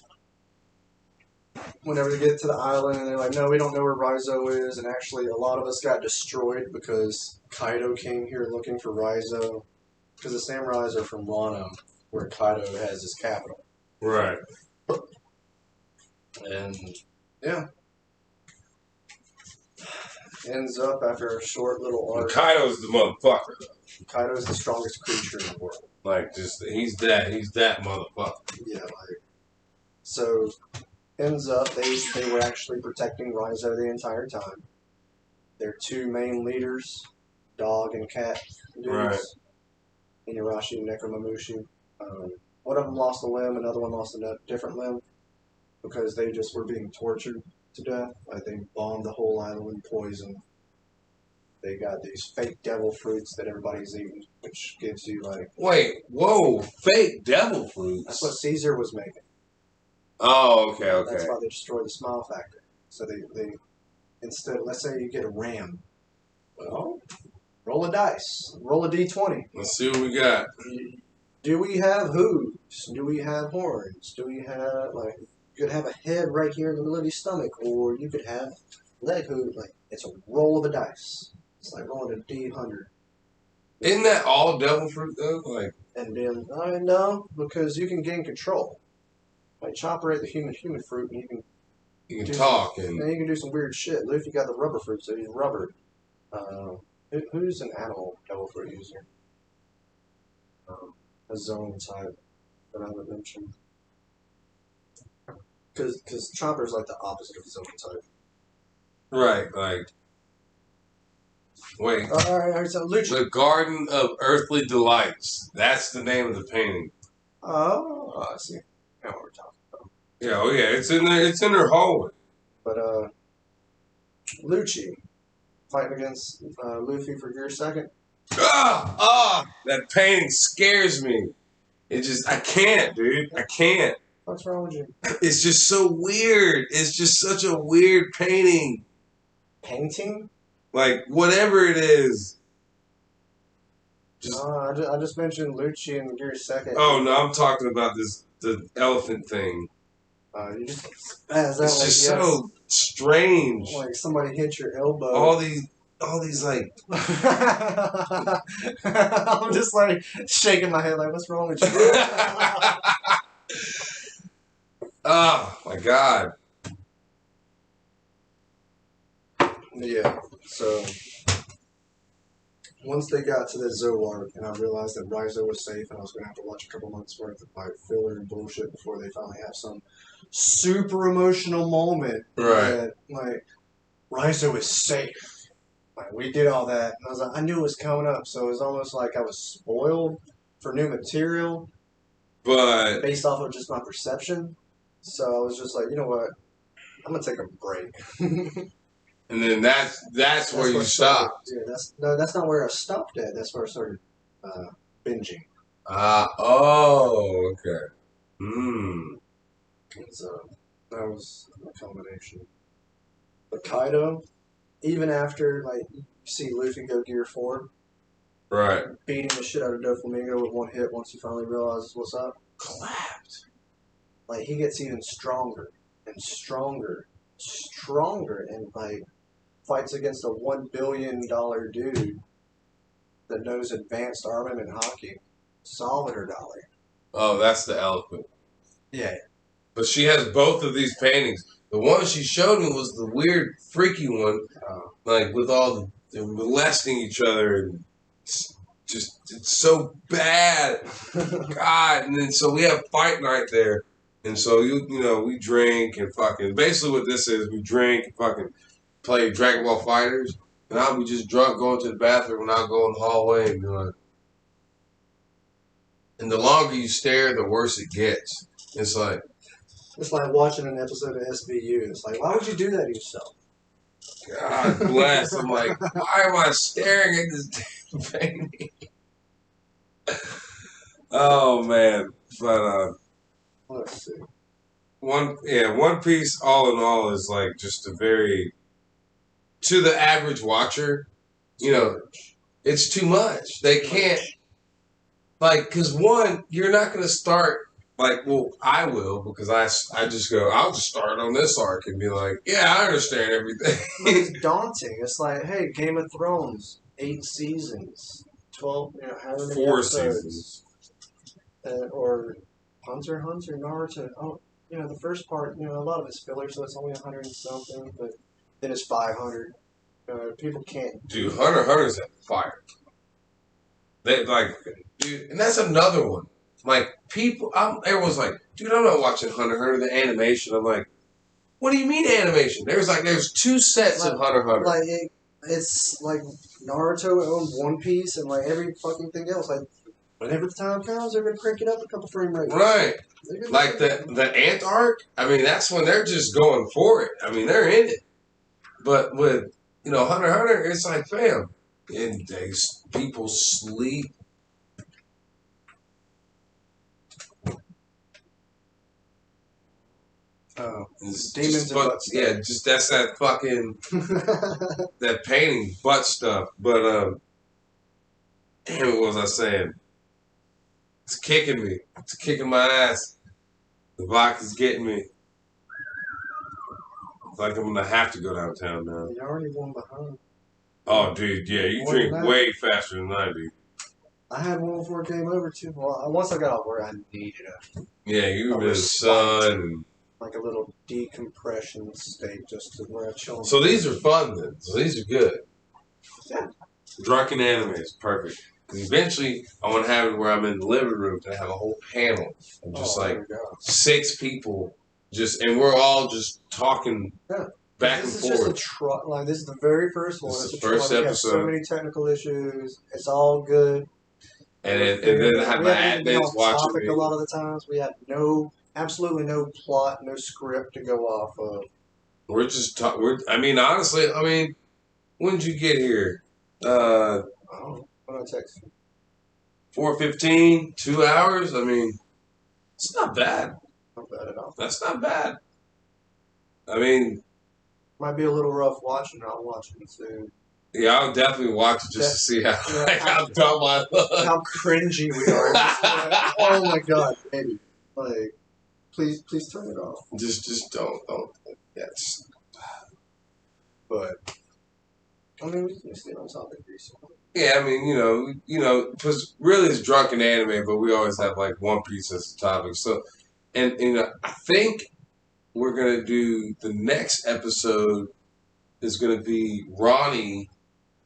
whenever they get to the island, and they're like, no, we don't know where Raizo is, and actually a lot of us got destroyed because Kaido came here looking for Raizo, because the samurais are from Wano, where Kaido has his capital. Right. And, yeah. Ends up after a short little arc. Kaido's the motherfucker. Kaido is the strongest creature in the world. Like, just, he's that motherfucker. Yeah, like, so, ends up, they were actually protecting Raizo the entire time. Their two main leaders, dog and cat dudes, Right. Inuyasha and Nekomamushi. One of them lost a limb, another one lost a different limb, because they just were being tortured to death. Like, they bombed the whole island with poison. They got these fake devil fruits that everybody's eating, which gives you like... Wait, whoa, fake devil fruits? That's what Caesar was making. Oh, okay. That's why they destroyed the Smile Factory. So they instead, let's say you get a ram. Well, roll a dice. Roll a d20. Let's see what we got. Do we have hooves? Do we have horns? Do we have, like, you could have a head right here in the middle of your stomach, or you could have leg hooves. Like, it's a roll of the dice. It's like rolling a D100. Isn't that all devil fruit though? Like, and then no, because you can gain control. Like, Chopper ate the human fruit, and you can talk and you can do some weird shit. Luffy got the rubber fruit, so he's rubbered. Who's an animal devil fruit user? A zone type that I would mention. Because Chopper's like the opposite of zone type. right, like, wait. All right, so Lucha. The Garden of Earthly Delights. That's the name of the painting. Oh, I see. Now what we're talking about. Yeah, oh yeah, it's in there. It's in her hallway. But Lucci fighting against Luffy for Gear Second. That painting scares me. I can't, dude. I can't. What's wrong with you? It's just so weird. It's just such a weird painting. Painting? Like, whatever it is. I just mentioned Lucci and Gear Second. Oh, no, I'm talking about the elephant thing. You just it's just so strange. Like somebody hit your elbow. All these like. I'm just like shaking my head like, what's wrong with you? Oh my god. Yeah. So once they got to the Zoward, and I realized that Raizo was safe, and I was going to have to watch a couple months worth of like filler and bullshit before they finally have some super emotional moment. Right. That, like, Raizo is safe. Like, we did all that, and I was like, I knew it was coming up, so it was almost like I was spoiled for new material, but based off of just my perception. So I was just like, you know what? I'm gonna take a break. And then that's where you stop. Yeah, that's not where I stopped at. That's where I started binging. Oh, okay. Hmm. So that was a combination. But Kaido, even after like you see Luffy go Gear 4, Right. beating the shit out of Doflamingo with one hit once he finally realizes what's up. Clapped. Like he gets even stronger and stronger, and like fights against a $1 billion dude that knows advanced armament hockey. Salvador Dali. Oh, that's the elephant. Yeah. But she has both of these paintings. The one she showed me was the weird, freaky one, like with all the molesting each other, and it's so bad. God, and then so we have fight night there, and so you know we drink and fucking basically what this is, we drink and fucking play Dragon Ball Fighters, and I'll be just drunk going to the bathroom and I'll go in the hallway and be like, and the longer you stare, the worse it gets. It's like watching an episode of SVU. It's like, why would you do that to yourself? God bless. I'm like, why am I staring at this damn painting? Oh man, but Let's see. One Piece all in all is like just a very, to the average watcher, you know, it's too much. They can't, like, because one, you're not going to start, like, well, I will, because I just go, I'll just start on this arc and be like, yeah, I understand everything. It's daunting. It's like, hey, Game of Thrones, 8 seasons, 12, however many 4 episodes. seasons. Or Hunter, Naruto. Oh, the first part, a lot of it's filler, so it's only 100 and something, but then it's 500. People can't. Dude, Hunter's at fire. They like, dude, and that's another one. Like people, everyone's like, dude, I'm not watching Hunter the animation. I'm like, what do you mean animation? There's 2 sets of Hunter. Like it's like Naruto owned One Piece and like every fucking thing else. Like whenever the time comes, they're gonna crank it up a couple frame rates. Right. Like the Ant arc. I mean, that's when they're just going for it. I mean, they're in it. But with Hunter, it's like, fam, and people sleep. Demons and butt stuff. Yeah, just that's that fucking that painting butt stuff. But damn, what was I saying? It's kicking me. It's kicking my ass. The vodka's getting me. It's like I'm gonna have to go downtown now. You already one behind. Oh, dude, yeah, you drink way faster than I do. I had one before it came over too. Well, once I got off work, I needed it. Yeah, you were in the sun. Like a little decompression state just to where I chill. So these are fun then. So these are good. Yeah. Drunken Anime is perfect. Because eventually I want to have it where I'm in the living room and have a whole panel of just 6 people and we're all just talking back and forth. This is just this is the very first one. It's the first episode. We have so many technical issues. It's all good. And then have my admins watching me. A lot of the times we have absolutely no plot, no script to go off of. We're just talking. Honestly, when did you get here? When I text you. 4:15, 2 hours. It's not bad. Not bad at all. That's not bad. Might be a little rough watching. I'll watch it soon. Yeah, I'll definitely watch it just to see how dumb I look. How cringy we are. Oh my god, baby. Like, please turn it off. Just don't. Yes. But we can stay on topic recently. Yeah, because really it's Drunken Anime, but we always have like One Piece as a topic. So, and I think we're gonna do the next episode is gonna be Ronnie,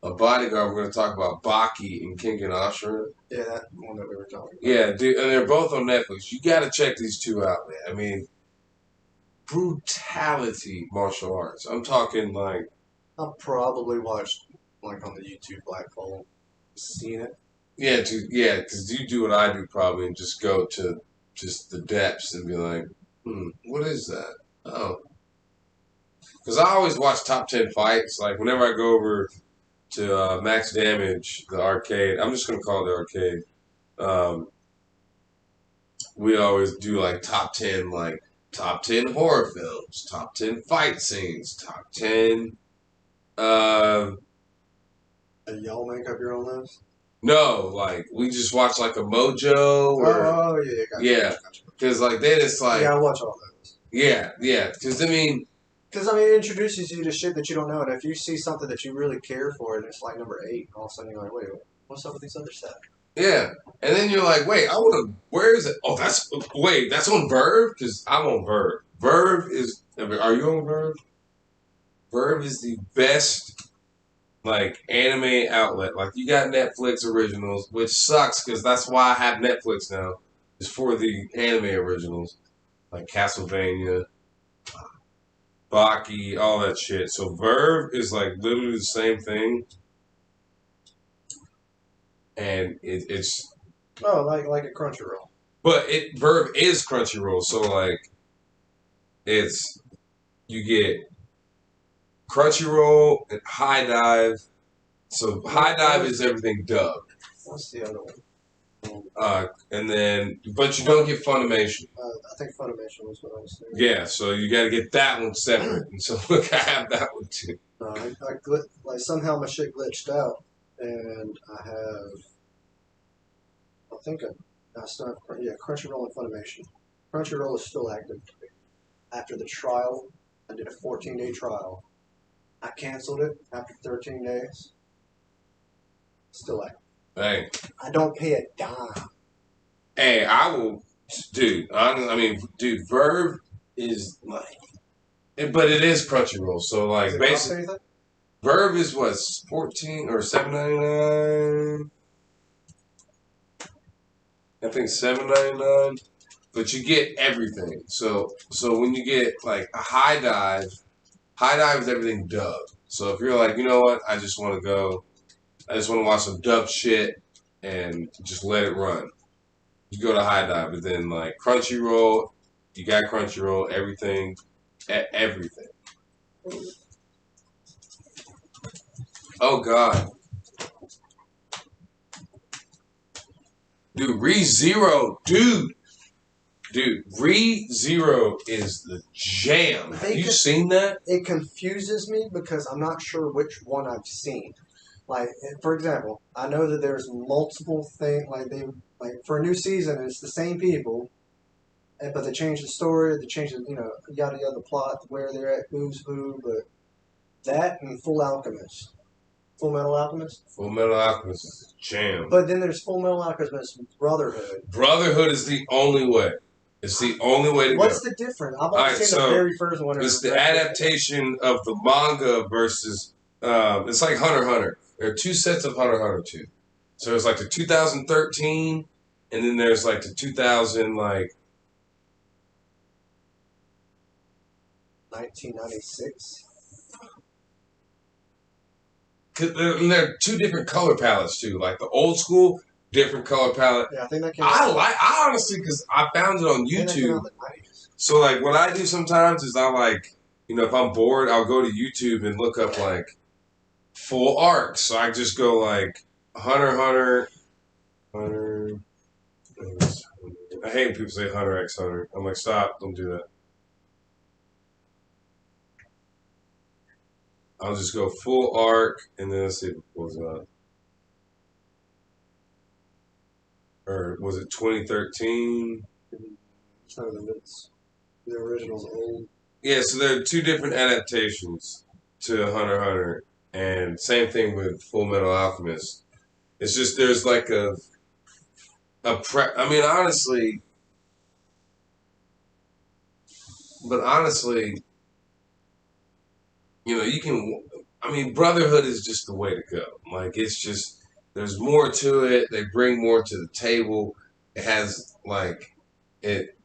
a bodyguard. We're gonna talk about Baki and King and Ashura. Yeah, that one that we were talking about. Yeah, dude, and they're both on Netflix. You gotta check these 2 out, man. Brutality martial arts. I'm talking like. I'll probably watch like on the YouTube Black Hole. Seen it? Yeah, because you do what I do probably and just go to just the depths and be like, what is that? Oh, because I always watch top 10 fights. Like whenever I go over to Max Damage, the arcade. I'm just gonna call it the arcade. Um, we always do like top 10 horror films, top 10 fight scenes, top 10. Uh, And y'all make up your own list? no, like we just watch like a Mojo or Oh yeah, gotcha, yeah, gotcha. because like then it's like Yeah, I watch all those. yeah, because I mean Because I mean, it introduces you to shit that you don't know, and if you see something that you really care for, and it's like number 8, all of a sudden you're like, wait, what's up with these other stuff? yeah, and then you're like, wait, I want to. Where is it? Oh, that's on Verve because I'm on Verve. Verve is. Are you on Verve? Verve is the best like anime outlet. Like you got Netflix originals, which sucks because that's why I have Netflix now. Is for the anime originals like Castlevania, Baki, all that shit. So Verve is like literally the same thing, and it's Oh, like a Crunchyroll. but Verve is Crunchyroll. So like it's you get Crunchyroll and High Dive. So High Dive is everything dubbed. What's the other one? And then, but you don't get Funimation. I think Funimation was what I was thinking. Yeah, so you got to get that one separate. And so look, I have that one too. Like somehow my shit glitched out, and I think I still have, Crunchyroll and Funimation. Crunchyroll is still active. After the trial, I did a 14-day trial. I canceled it after 13 days. Still active. Hey, I don't pay a dime. hey, I will, dude. I mean, dude, Verve is like, but it is Crunchyroll. So like, basically, Verve is what 14 or 7.99. I think 7.99. But you get everything. So when you get like a High Dive is everything dubbed. So if you're like, you know what, I just want to watch some dub shit and just let it run. You go to High Dive, but then like Crunchyroll, you got Crunchyroll, everything, everything. Oh God, dude, ReZero, dude, ReZero is the jam. Have you seen that? It confuses me because I'm not sure which one I've seen. Like, for example, I know that there's multiple things. Like for a new season, it's the same people, but they change the story, they change the yada yada plot, where they're at, who's who. But that and Full Alchemist, Full Metal Alchemist. Full Metal Alchemist is a jam. But then there's Full Metal Alchemist Brotherhood. Brotherhood is the only way. It's the only way to go. What's the difference? I've only seen the very first one. It's the adaptation of the manga versus. It's like Hunter x Hunter. There are two sets of Hunter x Hunter too. So there's like the 2013, and then there's like the 2000 like 1996. And there are two different color palettes too. Like the old school, different color palette. Yeah, I think that came out. I honestly, because I found it on YouTube. So like what I do sometimes is I like, if I'm bored, I'll go to YouTube and look up like full arcs. So I just go like Hunter x Hunter. I hate when people say Hunter x Hunter. I'm like, stop, don't do that. I'll just go full arc, and then let's see if it pulls up. Or was it 2013? The original's old. Yeah, so there are two different adaptations to Hunter x Hunter, and same thing with Full Metal Alchemist. It's just there's like I mean, honestly, you can. I mean, Brotherhood is just the way to go. Like it's just there's more to it. They bring more to the table. It has like it.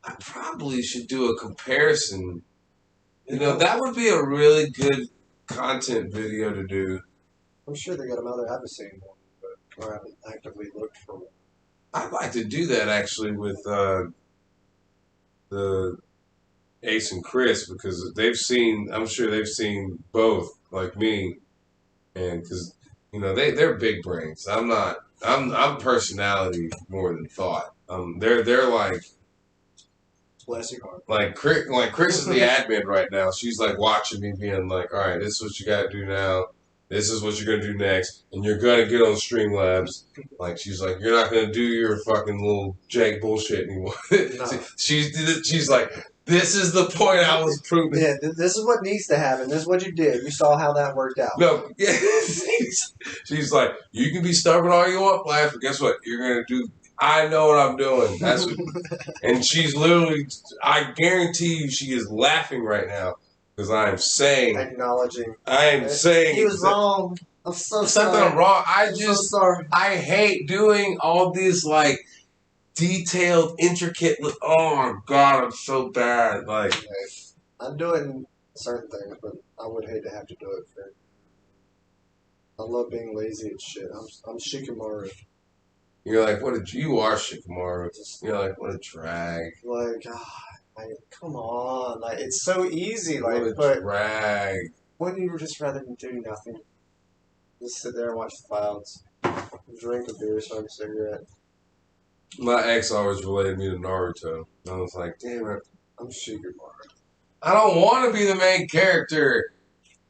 I probably should do a comparison. That would be a really good content video to do. I'm sure they got them out there. I haven't seen one, or I haven't actively looked for one. I'd like to do that actually with the Ace and Chris because they've seen. I'm sure they've seen both, like me, and because they're big brains. I'm not. I'm personality more than thought. They're Bless your heart. like Chris is the admin right now. She's like watching me, being like, "All right, this is what you got to do now. This is what you're gonna do next, and you're gonna get on Streamlabs." Like she's like, "You're not gonna do your fucking little jank bullshit anymore." No. She's like, "This is the point I was proving." Yeah, this is what needs to happen. This is what you did. You saw how that worked out. No, yeah. She's like, "You can be stubborn all you want, Flash, but guess what? You're gonna do. I know what I'm doing." That's what, and she's literally. I guarantee you, she is laughing right now because I am saying, acknowledging. I am saying he was wrong. I'm so something sorry. wrong. I'm so sorry. I hate doing all these like detailed, intricate. Oh my god, I'm so bad. Like I'm doing certain things, but I would hate to have to do it. I love being lazy at shit. I'm Shikamaru. you're like, what you are, Shikamaru. You're like, what a drag. Like, come on, like it's so easy. Like, What a but drag. wouldn't you just rather than do nothing? Just sit there and watch the clouds, drink a beer, smoke a cigarette. My ex always related me to Naruto. I was like, damn it. I'm Shikamaru. I don't want to be the main character.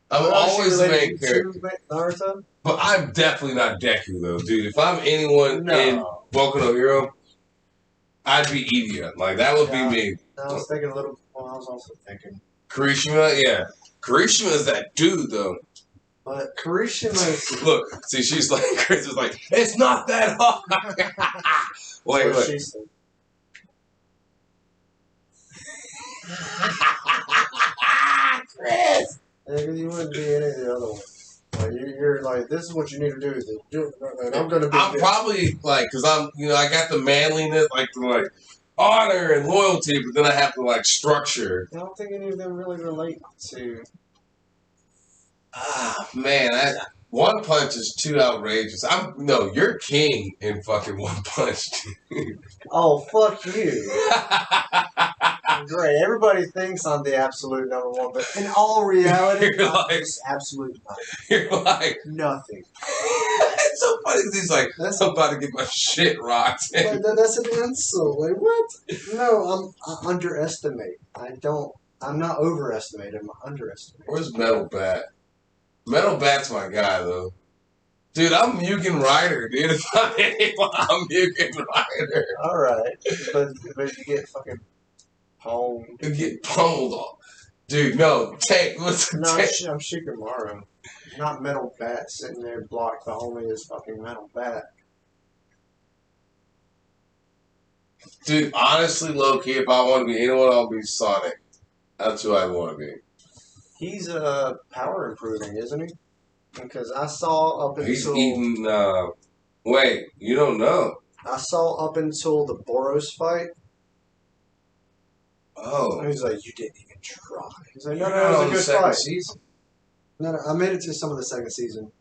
I'm always the main character. Naruto? But I'm definitely not Deku, though, dude. If I'm anyone in Boku no Hero, I'd be Idia. Like, that would be me. I was thinking a little. Well, I was also thinking. Kirishima, yeah. Kirishima is that dude, though. But Kirishima's. Look, see, she's like, Chris is like, it's not that hard. Wait. She said. Chris! You wouldn't be any of the other ones. Like, you're like, this is what you need to do. And I'm gonna be. I'm probably like, cause I'm, I got the manliness, like the honor and loyalty, but then I have to structure. I don't think any of them really relate to. Ah, man, One Punch is too outrageous. You're king in fucking One Punch. Oh, fuck you. Great. Everybody thinks I'm the absolute number one, but in all reality, it's absolute nothing. You're like nothing. It's so funny because he's like, I'm about to get my shit rocked. That's an insult. Like, what? No, I underestimate. I'm not overestimated. I'm underestimated. Where's Metal Bat? Metal Bat's my guy, though. Dude, I'm Mugen Rider, dude. If I'm anyone, I'm Mugen Rider. Alright. But you get fucking pwned. You get pummeled off. Dude, no. I'm Shikamaru. Not Metal Bat sitting there blocked by only his fucking Metal Bat. Dude, honestly, low-key, if I want to be anyone, I'll be Sonic. That's who I want to be. He's power improving, isn't he? Because I saw up until... He's eating... Wait, you don't know. I saw up until the Boros fight. Oh. And he's like, you didn't even try. He's like, no, it was a good fight. Season? No, I made it to some of the second season.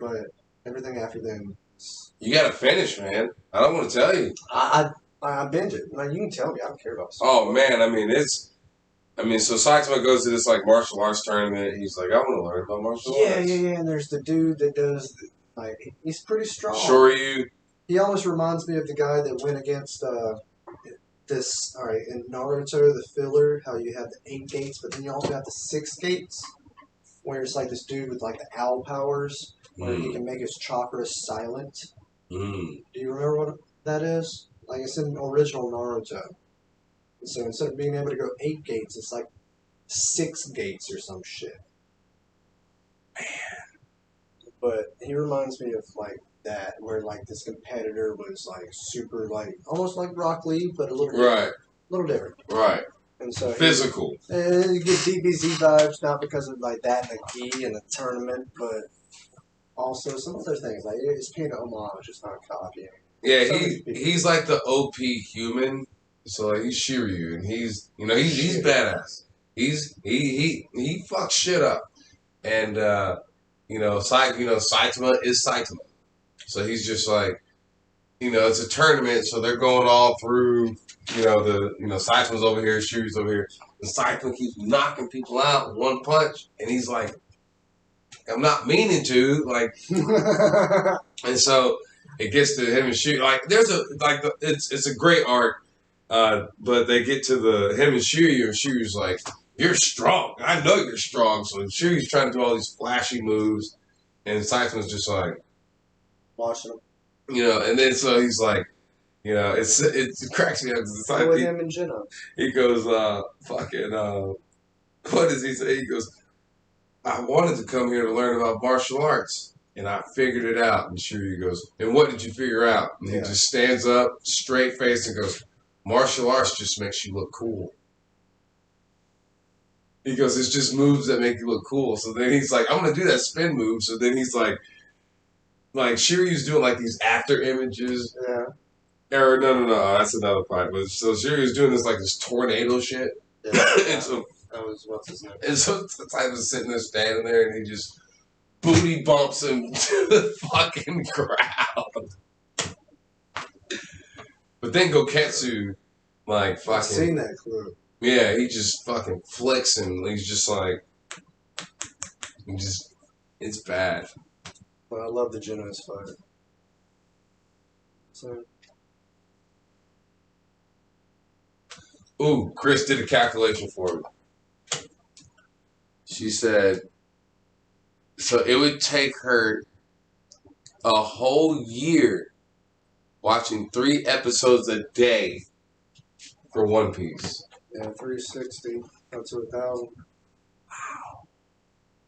But everything after then... You gotta finish, man. I don't want to tell you. I binge it. Like, you can tell me. I don't care about stuff. Oh, man. So Saitama goes to this martial arts tournament. And he's like, I want to learn about martial arts. Yeah. And there's the dude that does he's pretty strong. Shoryu. He almost reminds me of the guy that went against in Naruto, the filler. How you have the 8 gates, but then you also have the 6 gates, where it's like this dude with the owl powers, where he can make his chakras silent. Do you remember what that is? Like, it's in original Naruto. So instead of being able to go 8 gates, it's like 6 gates or some shit. Man. But he reminds me of that, where this competitor was super almost like Rock Lee, but a little different. Little different. Right. And so physical. And you get DBZ vibes, not because of that and the gi and the tournament, but also some other things. It's paying an homage, it's not copying. Yeah, he's like the OP human. So he's Shiryu, and he's badass. He fucks shit up, and Saitama is Saitama. So he's just it's a tournament, so they're going all through. Saitama's over here, Shiryu's over here, And Cyclone keeps knocking people out in one punch, and he's like, I'm not meaning to, like, and so it gets to him and Shiryu. Like, it's a great arc, but they get to him and Shiryu's like, you're strong. I know you're strong. So Shiryu's trying to do all these flashy moves, and Cyclone's just like watching him. And then so he's like, it cracks me up. With him and Jenna. He goes, what does he say? He goes, I wanted to come here to learn about martial arts, and I figured it out. And Shiryu goes, and what did you figure out? And he just stands up, straight faced, and goes, martial arts just makes you look cool. He goes, it's just moves that make you look cool. So then he's like, I'm going to do that spin move. So then he's like Shiryu's doing like these after images. Yeah. Or no, that's another fight. But so Shiryu's doing this tornado shit. Yeah. And so that was what's his name. And so the type is sitting there standing there, and he just booty bumps him to the fucking ground. But then Goketsu, like fucking. I've seen that clip. Yeah, he just fucking flicks him. He's just like, it's bad. But I love the Genos fight. So. Ooh, Chris did a calculation for me. She said, so it would take her a whole year watching 3 episodes a day for One Piece. Yeah, 360 up to 1,000. Wow.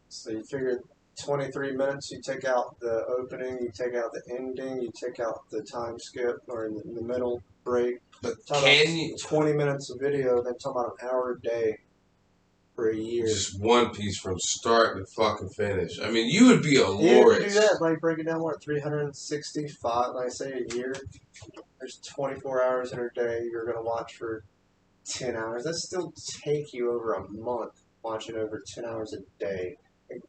So you figure 23 minutes, you take out the opening, you take out the ending, you take out the time skip or in the middle break. But can you 20 minutes of video, then talk about an hour a day for a year. Just One Piece from start to fucking finish. I mean, you would be a Yeah, lord. you do that, like break it down, 365, like I say, a year. There's 24 hours in a day you're going to watch for 10 hours. That still take you over a month watching over 10 hours a day. And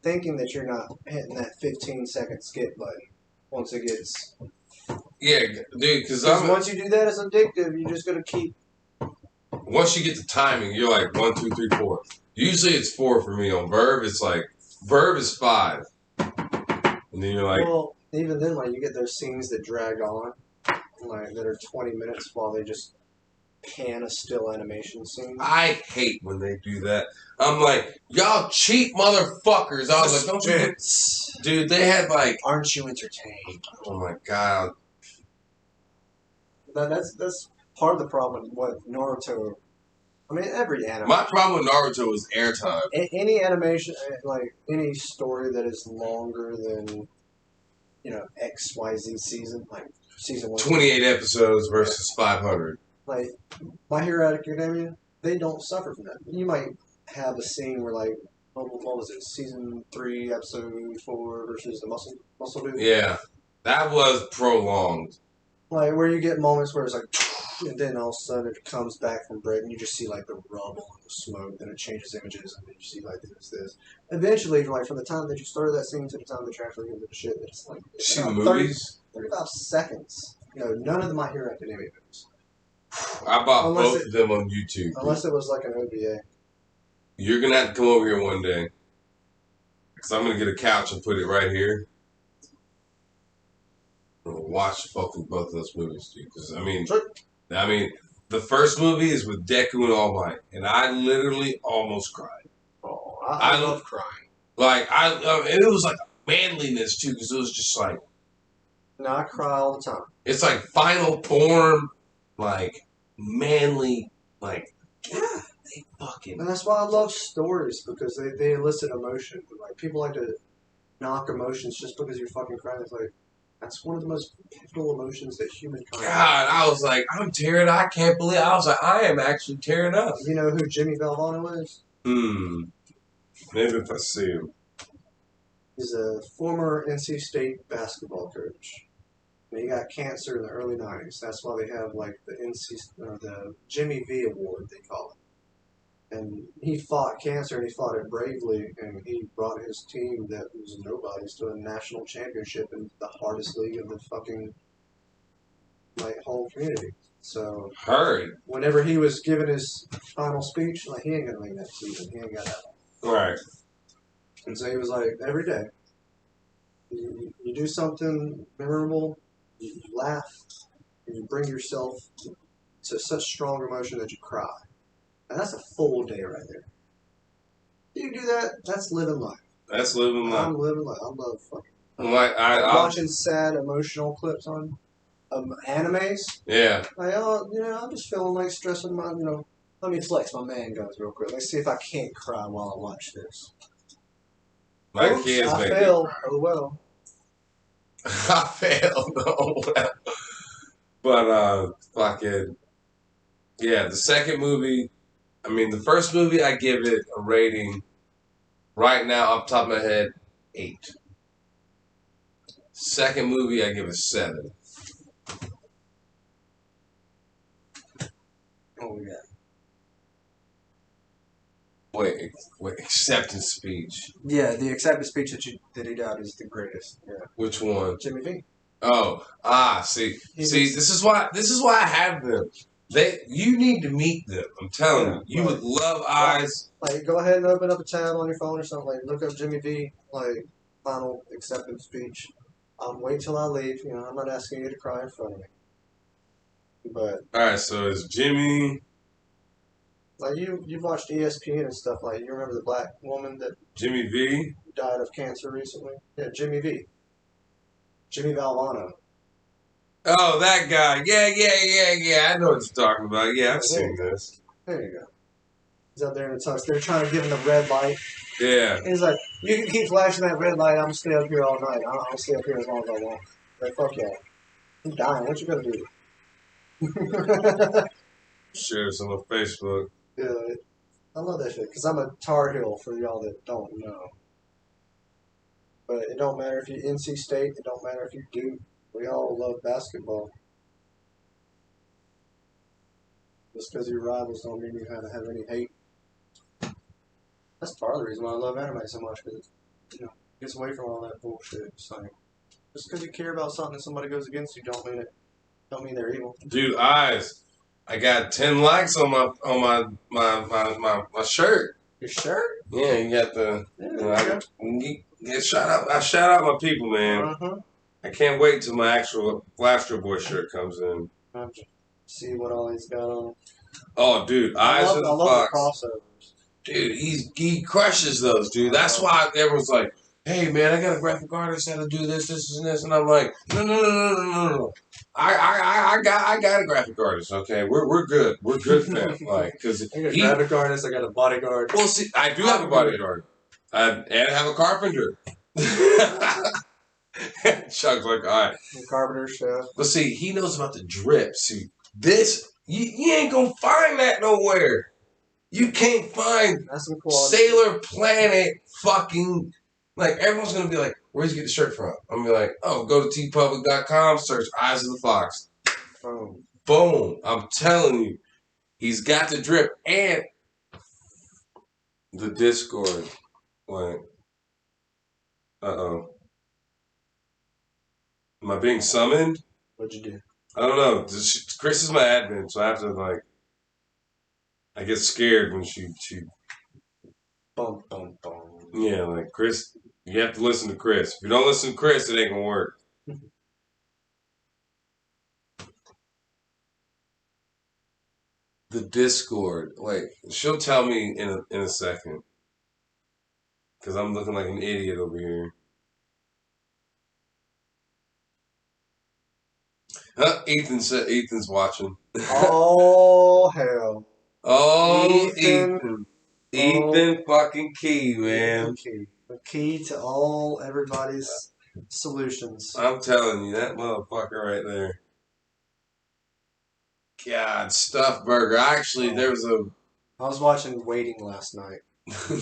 thinking that you're not hitting that 15-second skip button once it gets... Yeah, dude, because once you do that, it's addictive. You're just going to keep... Once you get the timing, you're like 1, 2, 3, 4. Usually it's 4 for me. On Verve, it's like, Verve is 5. And then you're like... Well, even then, like, you get those scenes that drag on, like, that are 20 minutes while they just pan a still animation scene. I hate when they do that. I'm like, y'all cheap motherfuckers. I was like, don't you... Dude, they had like... Aren't you entertained? Oh my god. That's part of the problem with Naruto. I mean, every anime. My problem with Naruto is airtime. Any animation, like any story that is longer than, XYZ season, like season 1. 28 episodes versus 500. Like, My Hero Academia, they don't suffer from that. You might have a scene where, like, what was it, season 3, episode 4 versus the muscle dude? Yeah. That was prolonged. Like, where you get moments where it's like, and then all of a sudden it comes back from break and you just see, like, the rubble and the smoke, then it changes images, and then you see, like, this. Eventually, like, from the time that you started that scene to the time that you're actually into the shit, it's like, You see the movies? 35 seconds. None of the My Hero Academia movies. I bought both of them on YouTube. Unless it was like an OVA. You're going to have to come over here one day. Because I'm going to get a couch and put it right here. I'm going to watch fucking both of those movies, dude. Because, I mean, the first movie is with Deku and All Might. And I literally almost cried. Oh, I love crying. Like, and it was like manliness, too. Because it was just like... No, I cry all the time. It's like final form, like, manly, like, yeah, they fucking... And that's why I love stories, because they elicit emotion. Like, people like to knock emotions just because you're fucking crying. It's like, that's one of the most pivotal emotions that humankind God, I was like, I'm tearing up. I can't believe... I was like, I am actually tearing up. You know who Jimmy Valvano is? Maybe if I see him. He's a former NC State basketball coach. And he got cancer in the early 90s. That's why they have, like, the Jimmy V Award, they call it. And he fought cancer, and he fought it bravely, and he brought his team that was nobodies to a national championship in the hardest league of the fucking like whole community. So Heard. whenever he was giving his final speech, like he ain't gonna make that season. He ain't got that long. Right. And so he was like, every day you do something memorable, you laugh, and you bring yourself to such strong emotion that you cry. And that's a full day right there. You do that, that's living life. That's living life. I'm living life. I love fucking. Like I'm watching sad, emotional clips on animes. Yeah. Like, oh, I'm just feeling like stressing my, let me flex my man guns real quick. Let's see if I can't cry while I watch this. My Oops, kids I make failed. Oh well. I failed. Oh well. But fucking yeah. The second movie. I mean, the first movie I give it a rating right now, off the top of my head, 8. Second movie I give it 7. Oh yeah. Wait, acceptance speech. Yeah, the acceptance speech that he got is the greatest. Yeah. Which one? Jimmy V. See, this is why I have them. You need to meet them. I'm telling you, would love Eyes. Like, go ahead and open up a tab on your phone or something. Like, look up Jimmy V. Like, final acceptance speech. Wait till I leave. I'm not asking you to cry in front of me. But all right, so it's Jimmy. Like you've watched ESPN and stuff. Like, you remember the black woman that Jimmy V died of cancer recently? Yeah, Jimmy V. Jimmy Valvano. Oh, that guy. Yeah. I know what you're talking about. Yeah, I've seen this. There you go. He's out there in the tux. They're trying to give him the red light. Yeah. He's like, you can keep flashing that red light. I'm going to stay up here all night. I'll stay up here as long as I want. Like, fuck yeah. I'm dying. What you going to do? Share some on Facebook. Yeah, I love that shit. Because I'm a Tar Heel for y'all that don't know. But it don't matter if you NC State. It don't matter if you Duke. We all love basketball. Just because your rivals don't mean you have to have any hate. That's part of the reason why I love anime so much, because it gets away from all that bullshit. It's like, just because you care about something and somebody goes against you, don't mean they're evil. Dude, Eyes, I got 10 likes on my shirt. Your shirt? Yeah, you got the. I shout out my people, man. I can't wait till my actual Blaster Boy shirt comes in. See what all he's got on. Oh, dude, Eyes of the Fox. I love the crossovers. Dude, he crushes those, dude. That's why everyone's like, "Hey, man, I got a graphic artist how to do this, and this," and I'm like, "No. I got a graphic artist. Okay, we're good. We're good, fam. Like, because I got a graphic artist. I got a bodyguard. Well, see, I do have a bodyguard, and I have a carpenter. Chuck's like, all right, the carpenter chef. But see, he knows about the drip. See, this you ain't gonna find that nowhere. You can't find Sailor Planet fucking, like, everyone's gonna be like, where'd you get the shirt from? I'm gonna be like, oh, go to tpublic.com, search Eyes of the Fox. Boom. I'm telling you, he's got the drip and the Discord. Like, uh-oh. Am I being summoned? What'd you do? I don't know. Chris is my admin, so I have to, like, I get scared when she bum. Yeah, like Chris, you have to listen to Chris. If you don't listen to Chris, it ain't gonna work. The Discord. Wait, she'll tell me in a second. Because I'm looking like an idiot over here. Huh? Ethan's watching. Oh, hell. Oh, Ethan. Ethan fucking key, man. The key to everybody's solutions. I'm telling you, that motherfucker right there. God, stuffed burger. Actually, there was a... I was watching Waiting last night.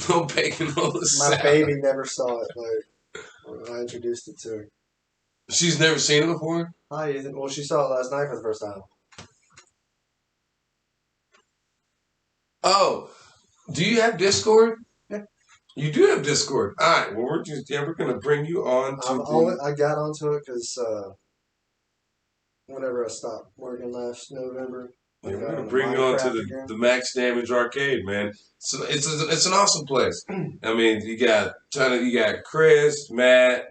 No bacon, no salad. My baby never saw it. Like, I introduced it to her. She's never seen it before? Hi, Ethan. Well, she saw it last night for the first time. Oh, do you have Discord? Yeah. You do have Discord. All right. Well, we're gonna bring you on to. I got onto it because whenever I stopped working last November. Yeah, I we're got gonna on bring you on to Minecraft again. the Max Damage Arcade, man. So it's an awesome place. I mean, you got Chris, Matt,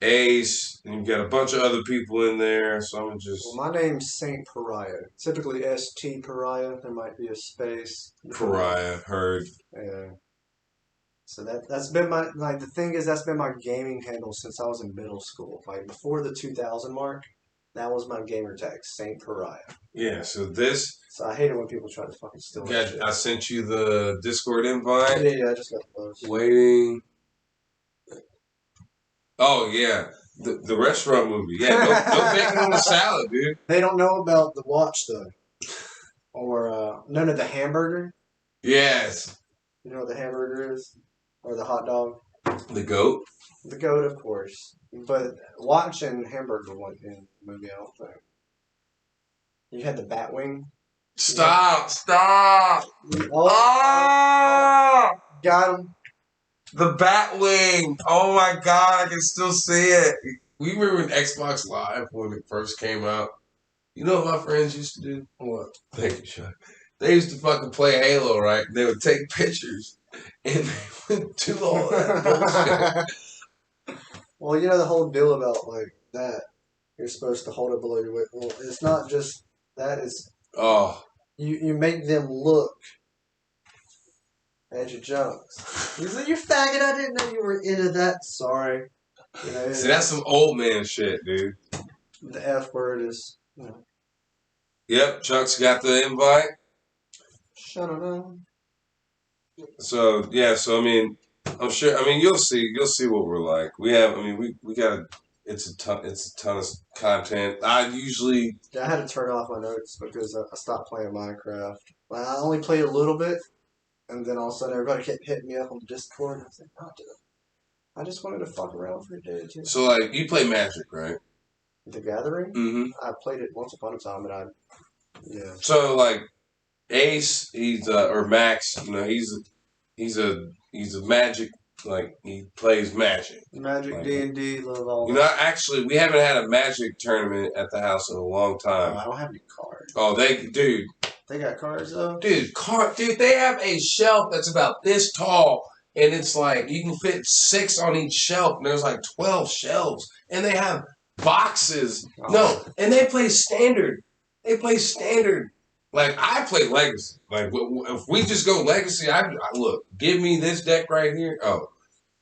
Ace, and you got a bunch of other people in there. So I'm Well, just my name's Saint Pariah. Typically ST Pariah. There might be a space. Pariah. Heard. Yeah. So that's been my like the thing is that's been my gaming handle since I was in middle school. Like before the 2000 mark, that was my gamer tag, Saint Pariah. Yeah. So this. So I hate it when people try to fucking steal that shit. I sent you the Discord invite. Yeah, I just got those. Waiting. Oh yeah, the restaurant movie. Yeah, no bacon on the salad, dude. They don't know about the watch though, or none of the hamburger. Yes. You know what the hamburger is, or the hot dog. The goat. The goat, of course, but watch and hamburger one in the movie. I don't think you had the bat wing. Stop! Stop! Oh, got him. The Batwing! Oh my god, I can still see it. We were in Xbox Live when it first came out. You know what my friends used to do? What? Thank you, Chuck. They used to fucking play Halo, right? They would take pictures and they would do all that bullshit. Well, you know the whole deal about like that. You're supposed to hold it below your weight. Well, it's not just that. It's Oh. you make them look at your junks. You say, "You faggot! I didn't know you were into that." Sorry. See, that's some old man shit, dude. The F word is. Yep, Chuck's got the invite. Shut up. So yeah, so I mean, I'm sure. I mean, you'll see what we're like. We have. I mean, we got. It's a ton of content. I usually. Yeah, I had to turn off my notes because I stopped playing Minecraft. Well, I only played a little bit, and then all of a sudden everybody kept hitting me up on the Discord. And I was like, "Oh, dude, I just wanted to fuck around for a day or two." So like, you play Magic, right? The Gathering. Mm-hmm. I played it once upon a time, and yeah. So like, Ace, he's or Max, he's a Magic. Like he plays Magic. Magic, like, D&D, love all You that. know, actually, we haven't had a Magic tournament at the house in a long time. Oh, I don't have any cards. Oh, dude. They got cards though? Dude, they have a shelf that's about this tall, and it's like you can fit 6 on each shelf, and there's like 12 shelves, and they have boxes. Oh. No, and they play standard. They play standard. Like, I play Legacy. Like, if we just go Legacy, I look, give me this deck right here. Oh,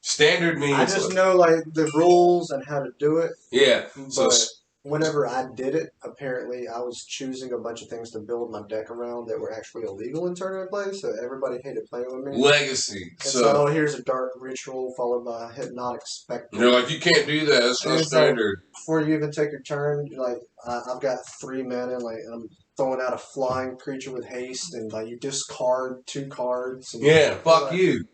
standard means. I just know, like, the rules and how to do it. Yeah. But whenever I did it, apparently I was choosing a bunch of things to build my deck around that were actually illegal in tournament play, so everybody hated playing with me. Legacy. And so here's a dark ritual followed by a hypnotic spectre. They're like, you can't do that. That's not standard. Like, before you even take your turn, you're like, I've got 3 mana, like, I'm throwing out a flying creature with haste, and like you discard 2 cards. And, yeah, fuck you.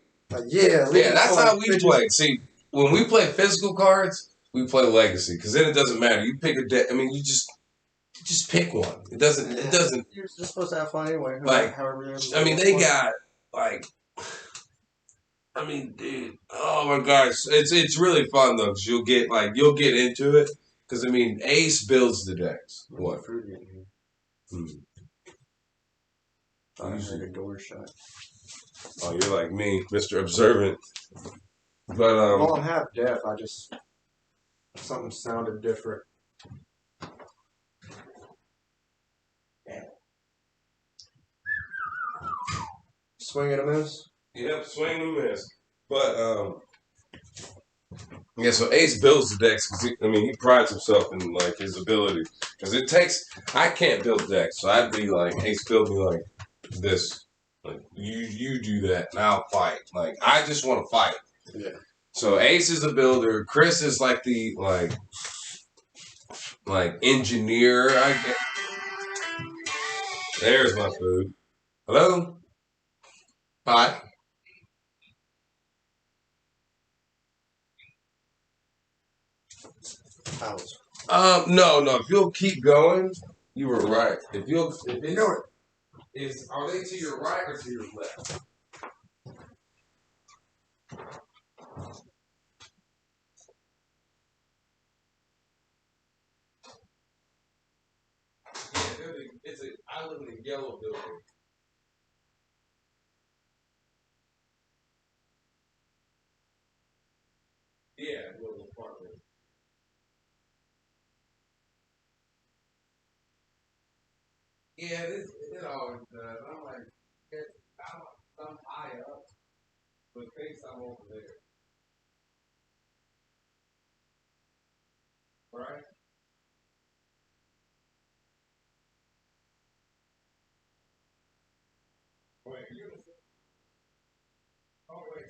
Yeah, that's how we play. See, when we play physical cards, we play Legacy because then it doesn't matter. You pick a deck. I mean, you just pick one. It doesn't. It doesn't. You're just supposed to have fun anyway. Like, however. I mean, they got like. I mean, dude. Oh my gosh, it's really fun though because you'll get into it because I mean, Ace builds the decks. What? I heard a door shut. Oh, you're like me, Mr. Observant. But well, I'm half deaf. Something sounded different. Swing and a miss. Yep, swing and miss. But yeah. So Ace builds the decks because he prides himself in like his ability. Because it takes, I can't build decks, so I'd be like, Ace, build me like this. Like you do that, and I'll fight. Like I just want to fight. Yeah. So Ace is the builder. Chris is like the like engineer. I guess. There's my food. Hello. Hi. No. If you'll keep going, you were right. Are they to your right or to your left? I live in a yellow building. Yeah, a little apartment. Yeah, it always does. I'm like, I'm high up, but thinks I'm over there, right? Wait, you? Oh wait.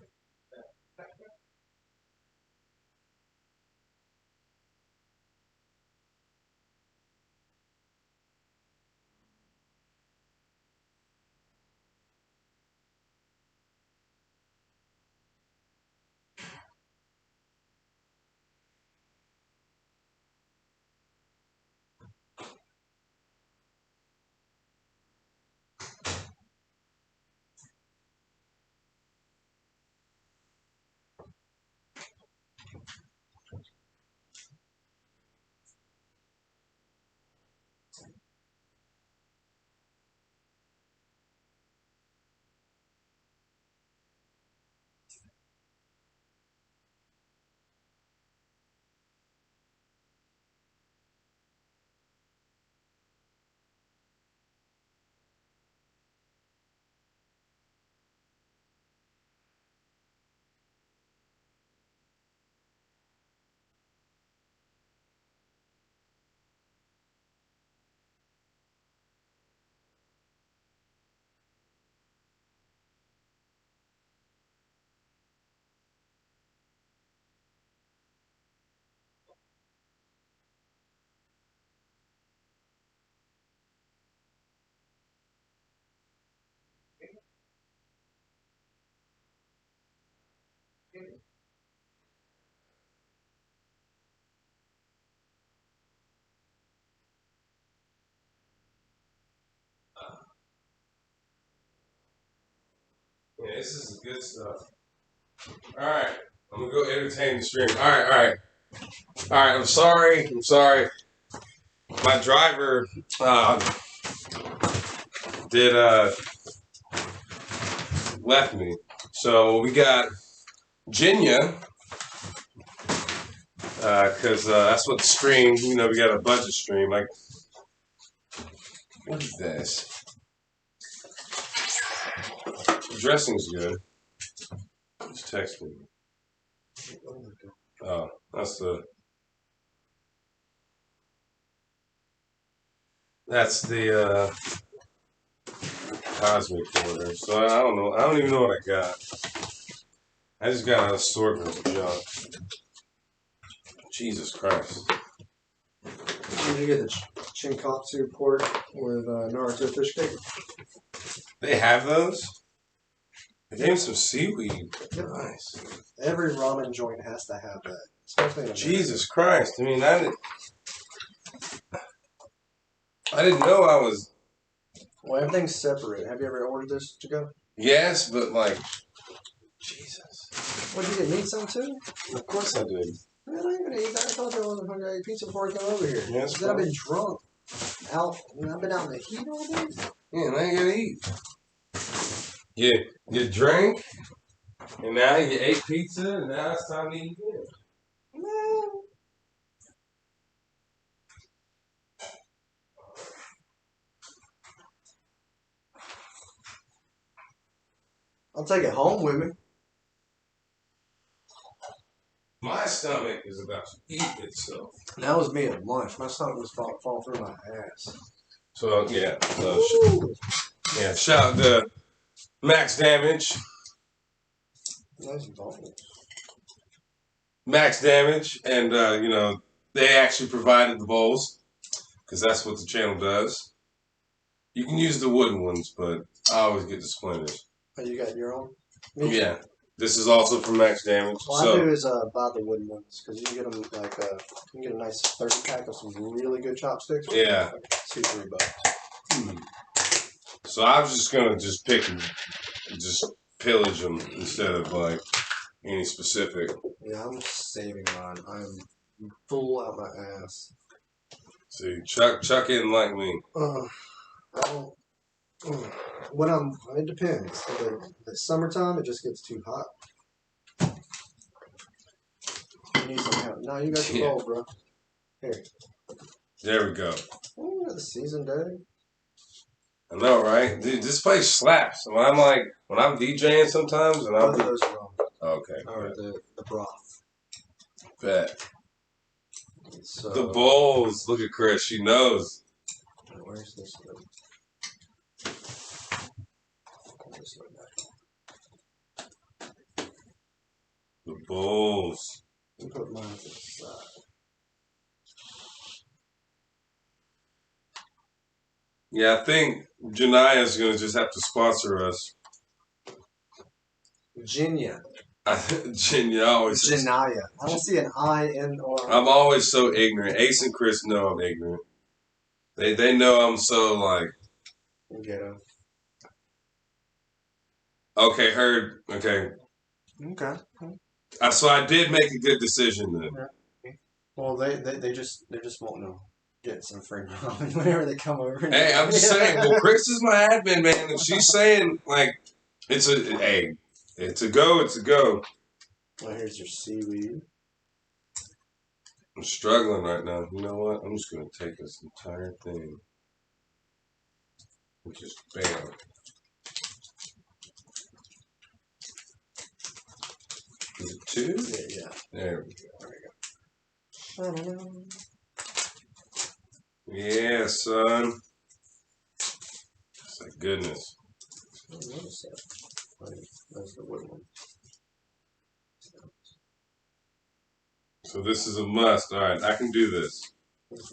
Yeah, this is good stuff. All right, I'm gonna go entertain the stream. All right. I'm sorry. I'm sorry. My driver uh, did left me, so we got Jinya because that's what the stream. You know, we got a budget stream. Like, what is this? The dressing's good. Just text me. Oh, that's the cosmic order. So I don't know. I don't even know what I got. I just got an assortment of junk. Jesus Christ. Did you get the Chinkatsu pork with Naruto fish cake? They have those? They gave me some seaweed. Yep. Nice. Every ramen joint has to have that, especially in Jesus Christ. I mean, I didn't know I was. Well, everything's separate. Have you ever ordered this to go? Yes, but like, Jesus. What, you didn't need some too? Of course I did. Man, I ain't gonna eat that. I told you I wasn't gonna eat pizza before I came over here. Yes, Then I've been drunk. I've been out in the heat all day. Yeah, now you gotta eat. You drank, and now you ate pizza, and now it's time to eat again. Man. I'll take it home with me. My stomach is about to eat itself. That was me at lunch. My stomach was falling through my ass. So yeah, shout out to Max Damage. Nice bubbles. Max Damage, and they actually provided the bowls because that's what the channel does. You can use the wooden ones, but I always get the splinters. Oh, you got your own? Yeah, this is also from Max Damage. All I do is buy the wooden ones because you can get them like you can get a nice 30-pack of some really good chopsticks. Yeah, like $2-3. So I was just gonna pick and just pillage them instead of like any specific. Yeah, I'm saving mine. I'm full out my ass. See, Chuck didn't like me. I don't. It depends. The summertime, it just gets too hot. You need some help. No, you got your bowl, bro. Here. There we go. Oh, the season day. I know, right? Dude, this place slaps. When I'm DJing sometimes, and Both of those are wrong. Okay. Or the broth. Bet. So, The bowls. Look at Chris. She knows. Where's this one? This one back. The bowls. Let me put mine to the side. Yeah, I think Jania's going to just have to sponsor us. Jinya. Jania always. Janaya. I don't see an I in or. I'm always so ignorant. Ace and Chris know I'm ignorant. They know I'm so like. Get him. Okay, heard. Okay. Okay. So I did make a good decision then. Yeah. Well, they just won't know. Get some free ramen whenever they come over. Hey, I'm just saying. Well, Chris is my admin, man, and she's saying like, it's a go. It's a go. Well, here's your seaweed. I'm struggling right now. You know what? I'm just gonna take this entire thing and just bam. Is it two? Yeah. There we go. There we go. Yeah, son. Thank goodness. Notice that. That's the wood one. So this is a must. All right, I can do this.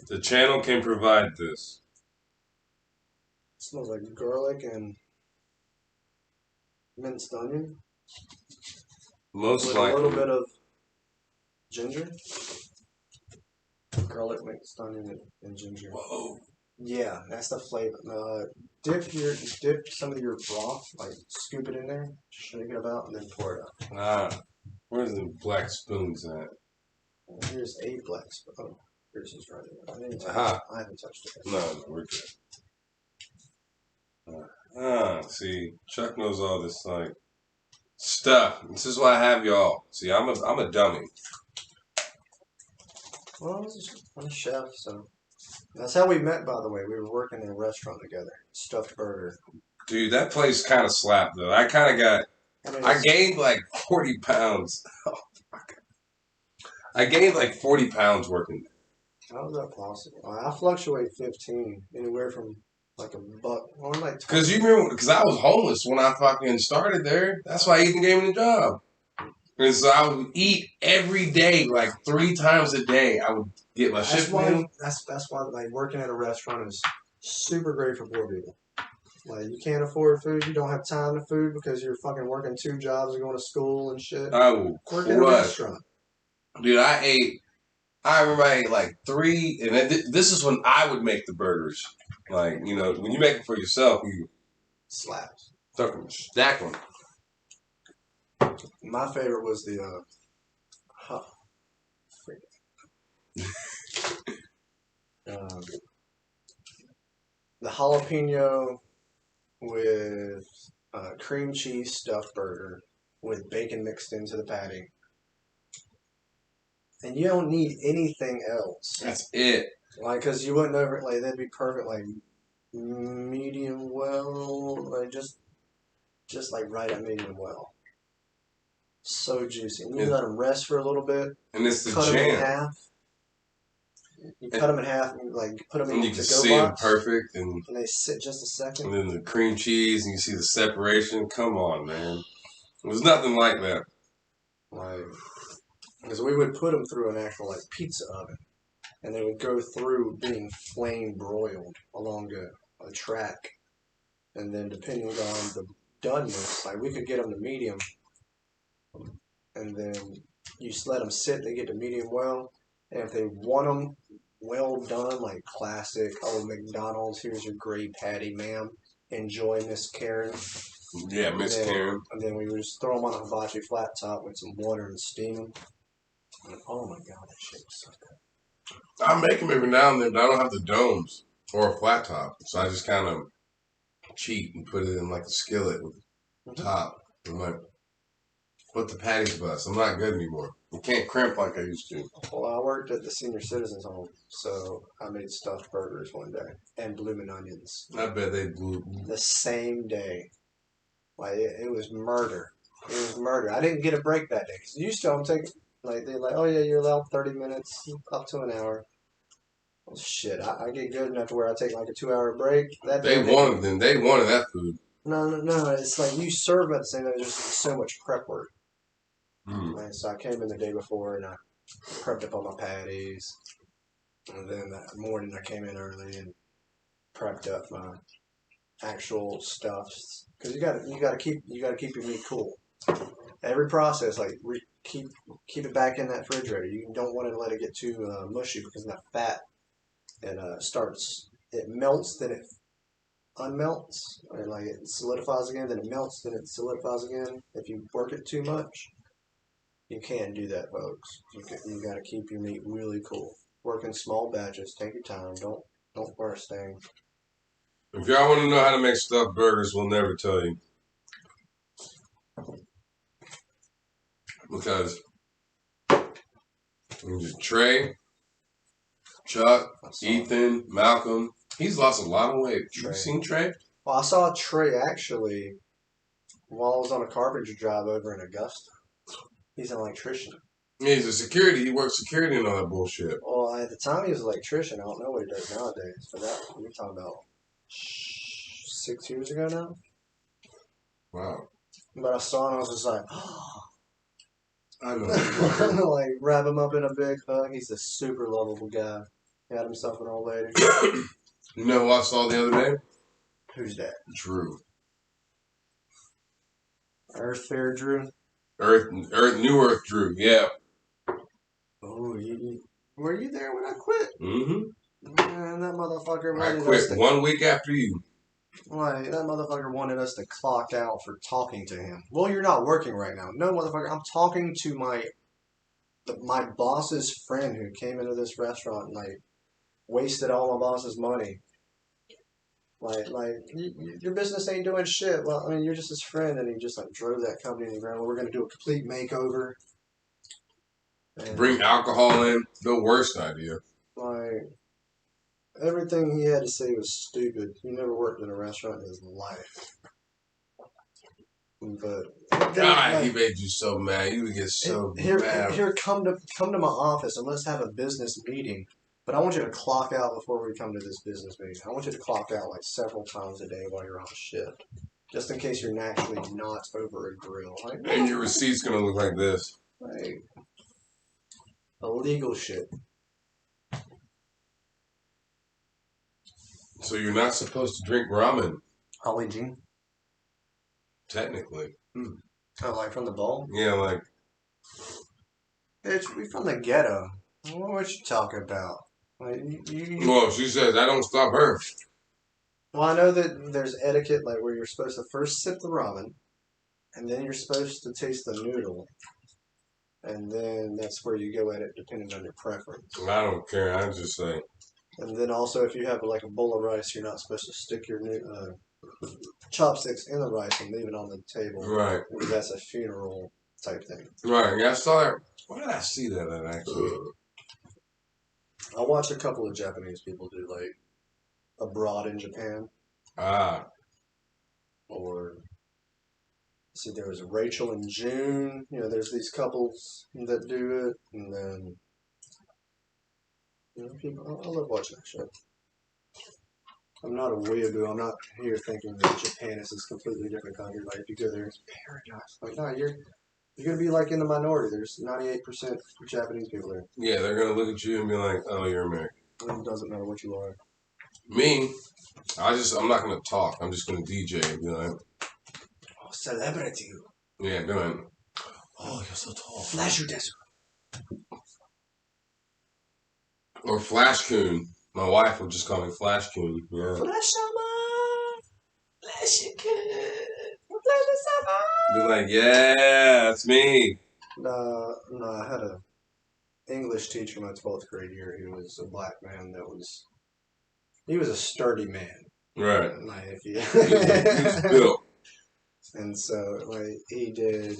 The channel can provide this. It smells like garlic and minced onion. Most with likely. a little bit of ginger. Garlic, minced onion, and ginger. Whoa. Yeah, that's the flavor. Dip some of your broth, like scoop it in there, shake it about, and then pour it out. Ah, where's the black spoons at? Well, here's a black spoon. Oh, here's his right here. I haven't touched it. No, we're good. See, Chuck knows all this like stuff. This is why I have y'all. See, I'm a dummy. Well, I'm a chef, so that's how we met. By the way, we were working in a restaurant together. Stuffed burger. Dude, that place kind of slapped though. I kind of got. I gained like 40 pounds. Oh, fuck. I gained like 40 pounds working there. How is that possible? I fluctuate 15, anywhere from like $1, or like. Because you remember, because I was homeless when I fucking started there. That's why Ethan gave me the job. And so I would eat every day, like 3 times a day. I would get my shift meal. That's why like working at a restaurant is super great for poor people. Like you can't afford food, you don't have time to food because you're fucking working 2 jobs and going to school and shit. I will work in a restaurant. Dude, I remember I ate like 3, and this is when I would make the burgers. Like, you know, when you make it for yourself, you slaps. Stack them. My favorite was the the jalapeno with cream cheese stuffed burger with bacon mixed into the patty. And you don't need anything else. That's it. Like, cause you wouldn't over like that'd be perfect. Like medium well, like just like right at medium well. So juicy. And you let them rest for a little bit. And it's the cut jam. them in half. You cut them in half and like put them in and the you can to-go see box, them perfect, and they sit just a second. And then the cream cheese, and you see the separation. Come on, man. There's nothing like that. Like, because we would put them through an actual like pizza oven, and they would go through being flame broiled along a track, and then depending on the doneness, like we could get them to medium, and then you just let them sit. They get to medium well, and if they want them well done, like classic old McDonald's, here's your gray patty, ma'am. Enjoy, Miss Karen. Yeah, Miss Karen. And then we would just throw them on a hibachi flat top with some water and steam them. And, oh my god, that shit was so good. I make them every now and then, but I don't have the domes or a flat top, so I just kind of cheat and put it in like a skillet with top. I'm like, what the patties bust? I'm not good anymore. You can't crimp like I used to. Well, I worked at the senior citizens home, so I made stuffed burgers one day and bloomin' onions. I bet they blew. The same day. Like, it was murder. It was murder. I didn't get a break that day. Because used to, I'm taking, like, they're like, oh yeah, you're allowed 30 minutes, up to an hour. Well, shit, I get good enough to where I take like a 2 hour break. That They wanted them. They wanted that food. No. It's like you serve at the same time. There's just so much prep work. Mm. And so I came in the day before and I prepped up all my patties. And then that morning I came in early and prepped up my actual stuffs because you gotta keep your meat cool. Every process, like keep it back in that refrigerator. You don't want to let it get too mushy because that fat it melts, then it unmelts, or like it solidifies again, then it melts, then it solidifies again. If you work it too much, you can't do that, folks. You got to keep your meat really cool. Work in small batches. Take your time. Don't burst things. If y'all want to know how to make stuffed burgers, we'll never tell you. Because Trey, Chuck, Ethan, Malcolm, he's lost a lot of weight. You seen Trey? Well, I saw Trey actually while I was on a carpenter job over in Augusta. He's an electrician. Yeah, he's a security. He works security and all that bullshit. Well, at the time he was an electrician. I don't know what he does nowadays. But that we're talking about 6 years ago now. Wow. But I saw him. I was just like, I know. like wrap him up in a big hug. He's a super lovable guy. He had himself an old lady. You know who I saw the other day? Who's that? Drew. Earth Fair Drew. New Earth Drew. Yeah. Oh, were you there when I quit? Mm-hmm. Man, that motherfucker. I quit 1 week after you. Like, that motherfucker wanted us to clock out for talking to him. Well, you're not working right now. No, motherfucker, I'm talking to my boss's friend who came into this restaurant and, like, wasted all my boss's money. Like your business ain't doing shit. Well, I mean, you're just his friend, and he just, like, drove that company in the ground. We're going to do a complete makeover. And, bring alcohol in. The worst idea. Like, everything he had to say was stupid. He never worked in a restaurant in his life. But God, he made you so mad. You would get so mad. Here, come to my office and let's have a business meeting. But I want you to clock out before we come to this business meeting. I want you to clock out like several times a day while you're on shift, just in case you're naturally not over a grill. Like, and your receipt's gonna look like this. Like illegal shit. So you're not supposed to drink ramen. Holly Jean. Technically. Oh, like from the bowl? Yeah, like. Bitch, we from the ghetto. What you talking about? Like, Well, she says I don't stop her. Well, I know that there's etiquette, like where you're supposed to first sip the ramen, and then you're supposed to taste the noodle, and then that's where you go at it, depending on your preference. I don't care. I just say. And then also, if you have like a bowl of rice, you're not supposed to stick your chopsticks in the rice and leave it on the table. Right. Because that's a funeral type thing. Right. Yeah, I saw that. Where did I see that at, actually? I watched a couple of Japanese people do, like, abroad in Japan. Ah. Or, see, there was Rachel and June. You know, there's these couples that do it. And then, you know, people, I love watching that show. I'm not a weeaboo. I'm not here thinking that Japan is this completely different country. Like, if you go there, it's paradise. Like, no, you're going to be like in the minority. There's 98% Japanese people there. Yeah, they're going to look at you and be like, oh, you're American. It doesn't matter what you are. Me, I'm not going to talk. I'm just going to DJ and be like, oh, celebrity. Yeah, go ahead. Oh, you're so tall. Flash you desu. Or Flash Coon. My wife would just call me Flash Coon. Yeah. Flash Summer. Flash Coon. Be like, yeah, that's me. No, I had a English teacher my 12th grade year. He was a black man he was a sturdy man. Right. Like if He was built. And so like he did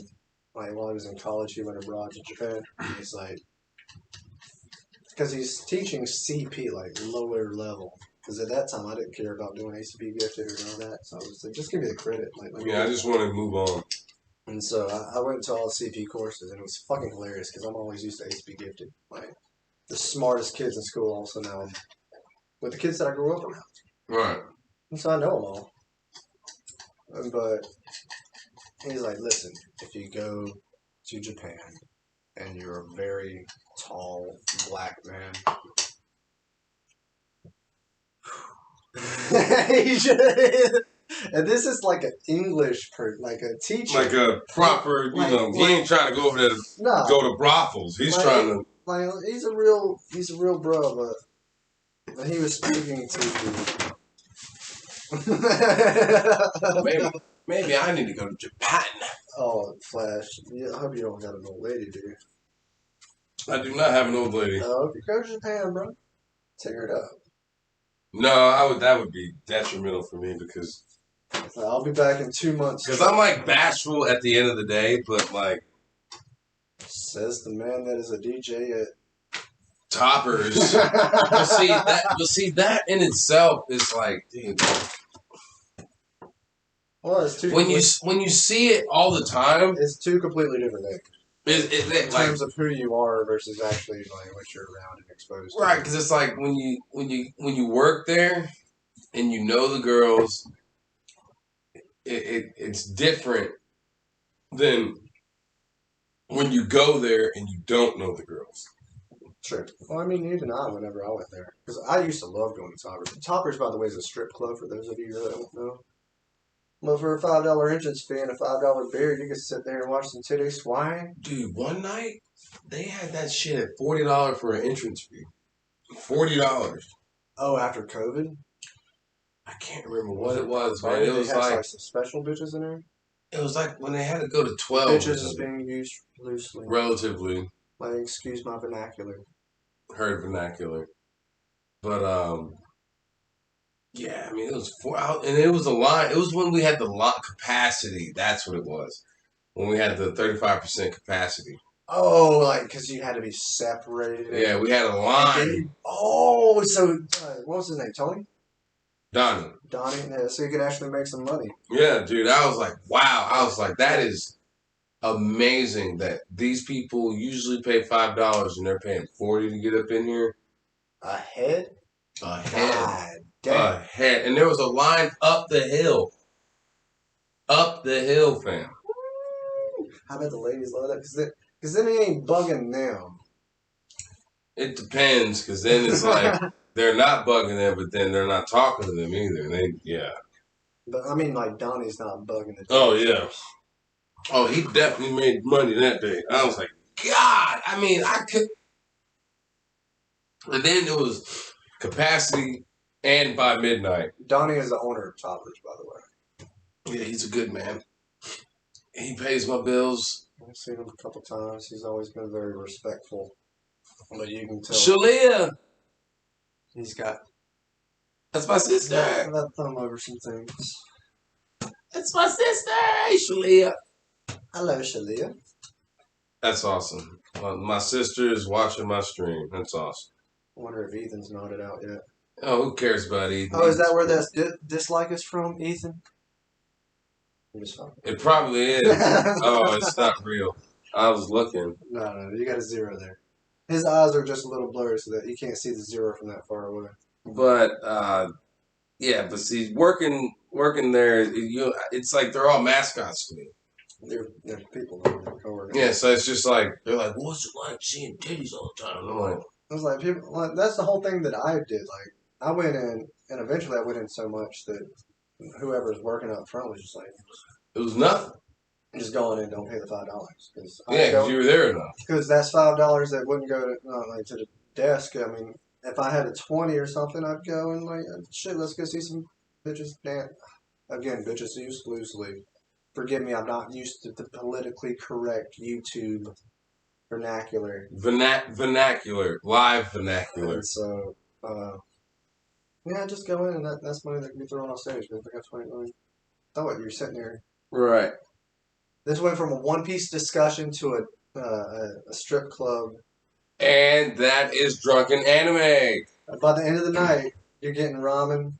like while he was in college, he went abroad to Japan. He's like because he's teaching CP like lower level. Because at that time I didn't care about doing ACP gifted or none of that. So I was like, just give me the credit. Yeah, I just want to move on. And so I went to all the CP courses, and it was fucking hilarious because I'm always used to ACP gifted. Like the smartest kids in school. Also now I'm with the kids that I grew up around. Right. And so I know them all. But he's like, listen, if you go to Japan and you're a very tall black man, and this is like an English like a teacher, like a proper, he ain't trying to go over there to go to brothels. He's trying to. Like he's a real bro, but he was speaking to. Maybe I need to go to Japan. Oh, Flash! I hope you don't got an old lady, do you? I do not have an old lady. Oh, if you go to Japan, bro, tear it up. No, that would be detrimental for me because I'll be back in 2 months. Because I'm like bashful at the end of the day, but like says the man that is a DJ at Toppers. You'll see that in itself is like, dude. Well, it's two. When you see it all the time, it's two completely different things. In terms of who you are versus actually like what you're around and exposed to. Right, because it's like when you work there and you know the girls, it's different than when you go there and you don't know the girls. True. Well, I mean, even whenever I went there, because I used to love going to Toppers. Toppers, by the way, is a strip club for those of you that don't know. Well, for a $5 entrance fee and a $5 beer, you can sit there and watch some titty swine. Dude, one night they had that shit at $40 for an entrance fee. $40. Oh, after COVID? I can't remember what it was, man. It was like some special bitches in there. It was like when they had to go to 12. Bitches is being used loosely. Relatively. Like, excuse my vernacular. Heard vernacular. But yeah, I mean, it was and it was a line. It was when we had the lot capacity. That's what it was. When we had the 35% capacity. Oh, like because you had to be separated. Yeah, we had a line. So what was his name? Tony. Donnie. Yeah, so you could actually make some money. Yeah, dude. I was like, wow. I was like, that is amazing that these people usually pay $5 and they're paying $40 to get up in here. A head. God damn. A head. And there was a line up the hill. Up the hill, fam. I bet the ladies love that because then it ain't bugging them. It depends, because then it's like they're not bugging them, but then they're not talking to them either. Yeah. But I mean, like Donnie's not bugging the. Oh yeah. Oh, he definitely made money that day. I was like, God. I mean, I could. And then it was capacity and by midnight. Donnie is the owner of Toppers, by the way. Yeah, he's a good man. He pays my bills. I've seen him a couple times. He's always been very respectful. But you can tell. Shalia. He's got. That's my sister. That thumb over some things. That's my sister. Hey, Shalia. Hello, Shalia. That's awesome. My sister is watching my stream. That's awesome. I wonder if Ethan's nodded out yet. Oh, who cares about Ethan? Oh, is that where that dislike is from, Ethan? It probably is. Oh, it's not real. I was looking. No, you got a 0 there. His eyes are just a little blurry so that you can't see the 0 from that far away. But yeah, but see, working there, it's like they're all mascots to me. They're people that are yeah, so it's just like they're like, what's it like seeing titties all the time? And I'm like, I was like, people. Like, that's the whole thing that I did. Like, I went in, and eventually I went in so much that whoever was working up front was just like, it was nothing. Just going in, don't pay the $5. Yeah, because you were there enough. Because that's $5 that wouldn't go to the desk. I mean, if I had a 20 or something, I'd go and like, shit, let's go see some bitches dance. Again, bitches used loosely. Forgive me, I'm not used to the politically correct YouTube vernacular. Vernacular, live vernacular. And so, yeah, just go in and that's money that can be thrown on stage. But I got 20 million. Thought you're sitting there. Right. This went from a One Piece discussion to a strip club. And that is Drunken Anime. By the end of the night, you're getting ramen.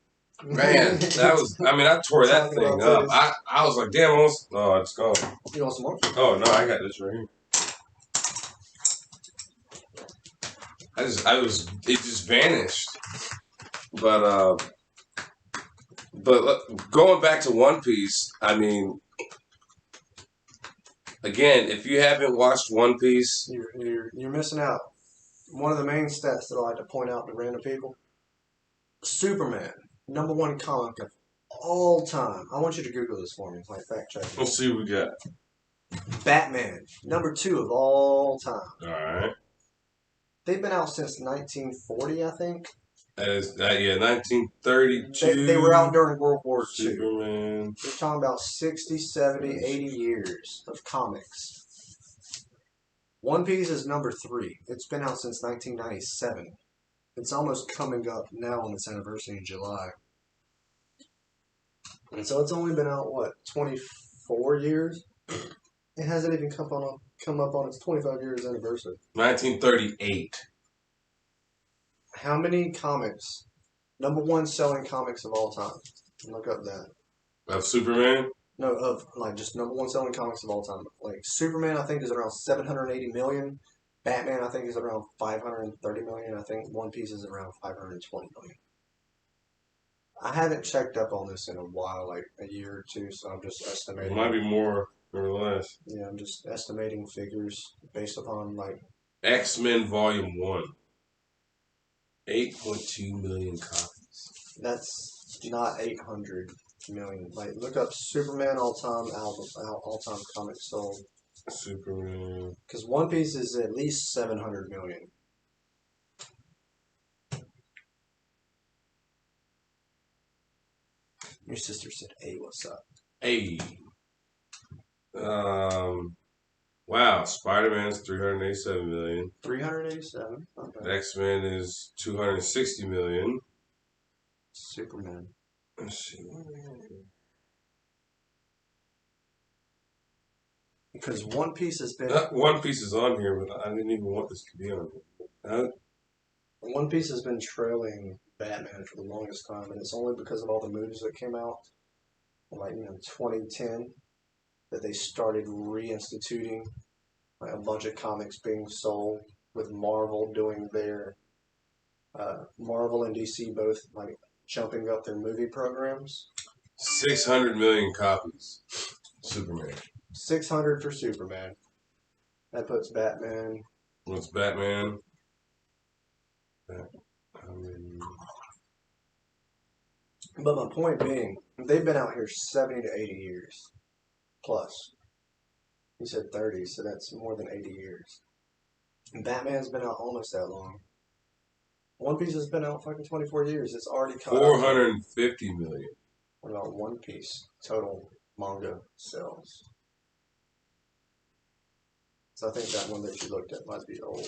Man, that was, I mean, I tore that Talking thing about up. titties. I was like, damn, almost, oh, it's gone. You want some more? Oh, no, I got this right here. It just vanished. But going back to One Piece, I mean, again, if you haven't watched One Piece, You're missing out. One of the main stats that I like to point out to random people: Superman, #1 comic of all time. I want you to Google this for me, like fact check. let's see what we got. Batman, #2 of all time. All right. They've been out since 1940, I think. That is, yeah, 1932. They were out during World War II. Superman. We're talking about 60, 70, 80 years of comics. One Piece is #3. It's been out since 1997. It's almost coming up now on its anniversary in July. And so it's only been out, what, 24 years? It hasn't even come up on its 25 years anniversary. 1938. How many comics? #1 selling comics of all time. Look up that. Of Superman? No, of like just #1 selling comics of all time. Like Superman, I think is around 780 million. Batman, I think is around 530 million. I think One Piece is around 520 million. I haven't checked up on this in a while, like a year or two, so I'm just estimating. It might be more or less. Yeah, I'm just estimating figures based upon like X-Men Volume 1. 8.2 million copies. that's not 800 million. Like look up Superman all-time album, all-time comics sold. Superman. Because One Piece is at least 700 million. Your sister said, "Hey, what's up?" Hey. Wow. Spider-Man's 387 million. 387. Okay. X-Men is 260 million. Superman. Let's see. Because One Piece has been. One Piece is on here, but I didn't even want this to be on here. One Piece has been trailing Batman for the longest time, and it's only because of all the movies that came out, like 2010, that they started reinstituting like a bunch of comics being sold, with Marvel doing their Marvel and DC both like jumping up their movie programs. 600 million copies. Superman. 600 for Superman. That puts Batman. What's Batman? But my point being, they've been out here 70 to 80 years. Plus. You said 30, so that's more than 80 years. And Batman's been out almost that long. One Piece has been out fucking 24 years. It's already caught 450 million. What about One Piece total manga sales? So I think that one that you looked at might be old.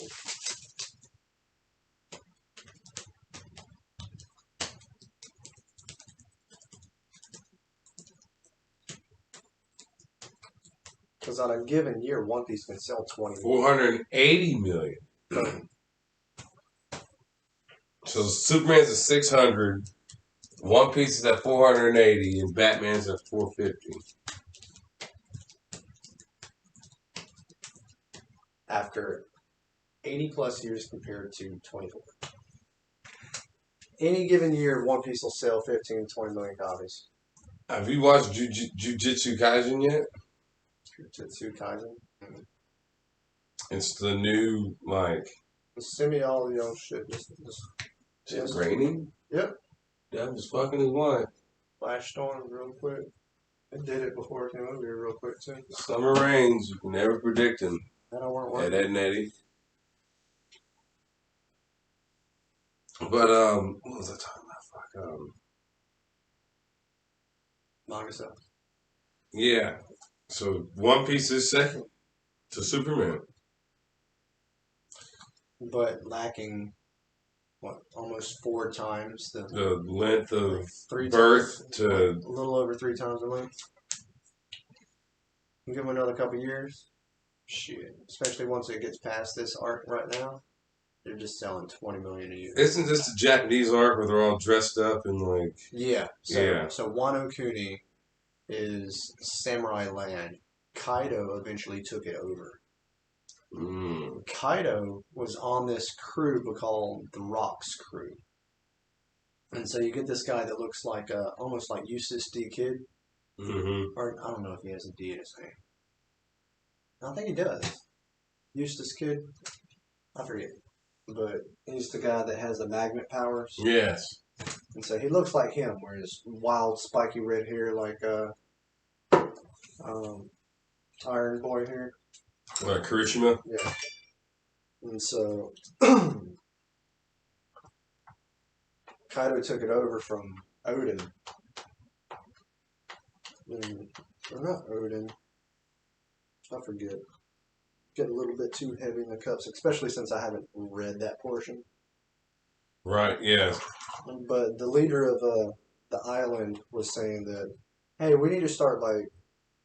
Because on a given year, One Piece can sell 20 480 million. So Superman's at 600, One Piece is at 480, and Batman's at 450. After 80 plus years compared to 24. Any given year, One Piece will sell 15 to 20 million copies. Have you watched Jujutsu Kaisen yet? Jujutsu Kaisen? Mm-hmm. It's the new, like... Send me all the old shit. Is it raining? Yep. That was fucking his wife. Flash storm real quick. It did it before it came over here real quick, too. Summer rains, you can never predict them. That don't work. Ed and Eddie. But, what was I talking about? Fuck, Manga stuff. Yeah. So, One Piece is second to Superman. but lacking what almost 4 times the length of like three birth times, to like, a little over 3 times the length. Give him another couple years. Shit, especially once it gets past this arc right now, they're just selling 20 million a year. isn't this the Japanese arc where they're all dressed up and like Yeah. So yeah. so Wano Kuni is Samurai Land. Kaido eventually took it over. Kaido was on this crew called the Rocks crew. And so you get this guy that looks like almost like Eustace D. Kid. Or I don't know if he has a D in his name. I think he does. Eustace Kid. I forget. But he's the guy that has the magnet powers. Yes. And so he looks like him, where his wild spiky red hair like Iron Boy hair. Like Kurishima? Yeah. And so Kaido took it over from Odin. Or not Odin. I forget. Get a little bit too heavy in the cups, especially since I haven't read that portion. Right, yes. But the leader of the island was saying that, hey, we need to start like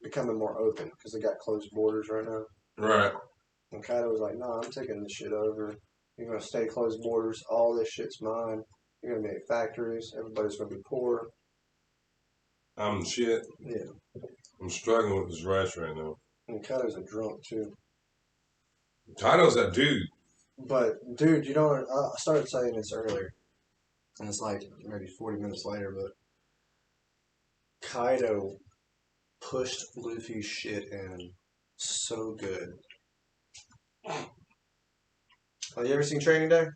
becoming more open because they got closed borders right now. Right. And Kaido was like, nah, I'm taking this shit over. You're going to stay closed borders. All this shit's mine. You're going to make factories. Everybody's going to be poor. I'm shit. Yeah. I'm struggling with this rice right now. And Kaido's a drunk, too. Kaido's that dude. But, dude, you know, I started saying this earlier. And it's like maybe 40 minutes later, but Kaido pushed Luffy's shit in so good. Oh, you ever seen Training Day?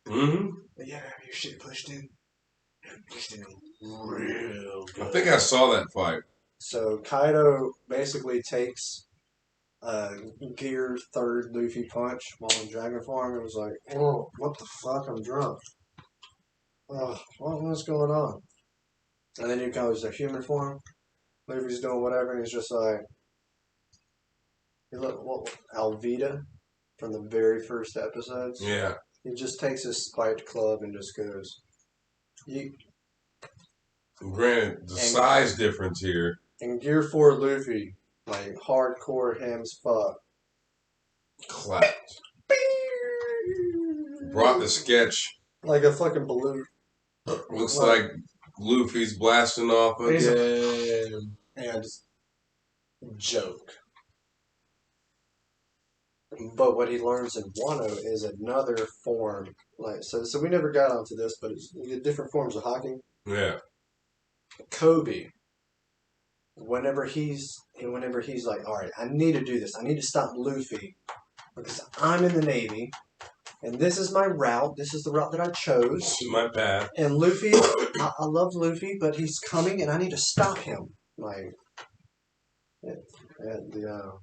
Mm-hmm. Yeah, have your shit pushed in? Pushed in real good. I think I saw that fight. So Kaido basically takes a gear third Luffy punch while in dragon form. It was like, oh, what the fuck? I'm drunk. Oh, what's going on? And then he goes to human form. Luffy's doing whatever, and he's just like, you look, what, Alvida from the very first episodes. Yeah. He just takes his spiked club and just goes, yeet. Granted, the size difference here. And Gear 4 Luffy, like hardcore hams fuck. Clapped. Brought the sketch. Like a fucking balloon. Looks like Luffy's blasting off again. And joke. But what he learns in Wano is another form. Like so we never got onto this, but we get different forms of hockey. Yeah. Kobe. Whenever he's like, all right, I need to do this. I need to stop Luffy because I'm in the Navy, and this is my route. This is the route that I chose. This is my path. And Luffy, I love Luffy, but he's coming, and I need to stop him. Like, at the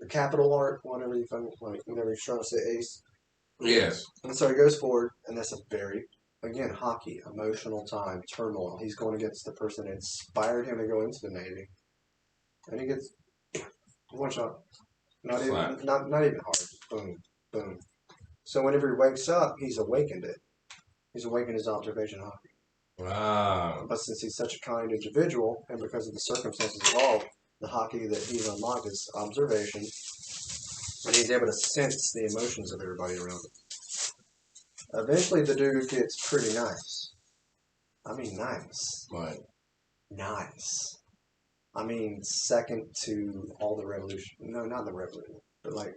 capital art, whatever you find, like whenever you're trying to say ace. Yes. And so he goes forward, and that's a very, again, hockey, emotional time, turmoil. He's going against the person that inspired him to go into the Navy. And he gets one shot. Not even hard. Boom. Boom. So whenever he wakes up, he's awakened it. He's awakened his observation hockey. Wow. But since he's such a kind individual, and because of the circumstances involved, the hockey that he's unlocked is observation, and he's able to sense the emotions of everybody around him. Eventually, the dude gets pretty nice. I mean, nice. Right. Nice. I mean, second to all the revolution. No, not the revolution, but like,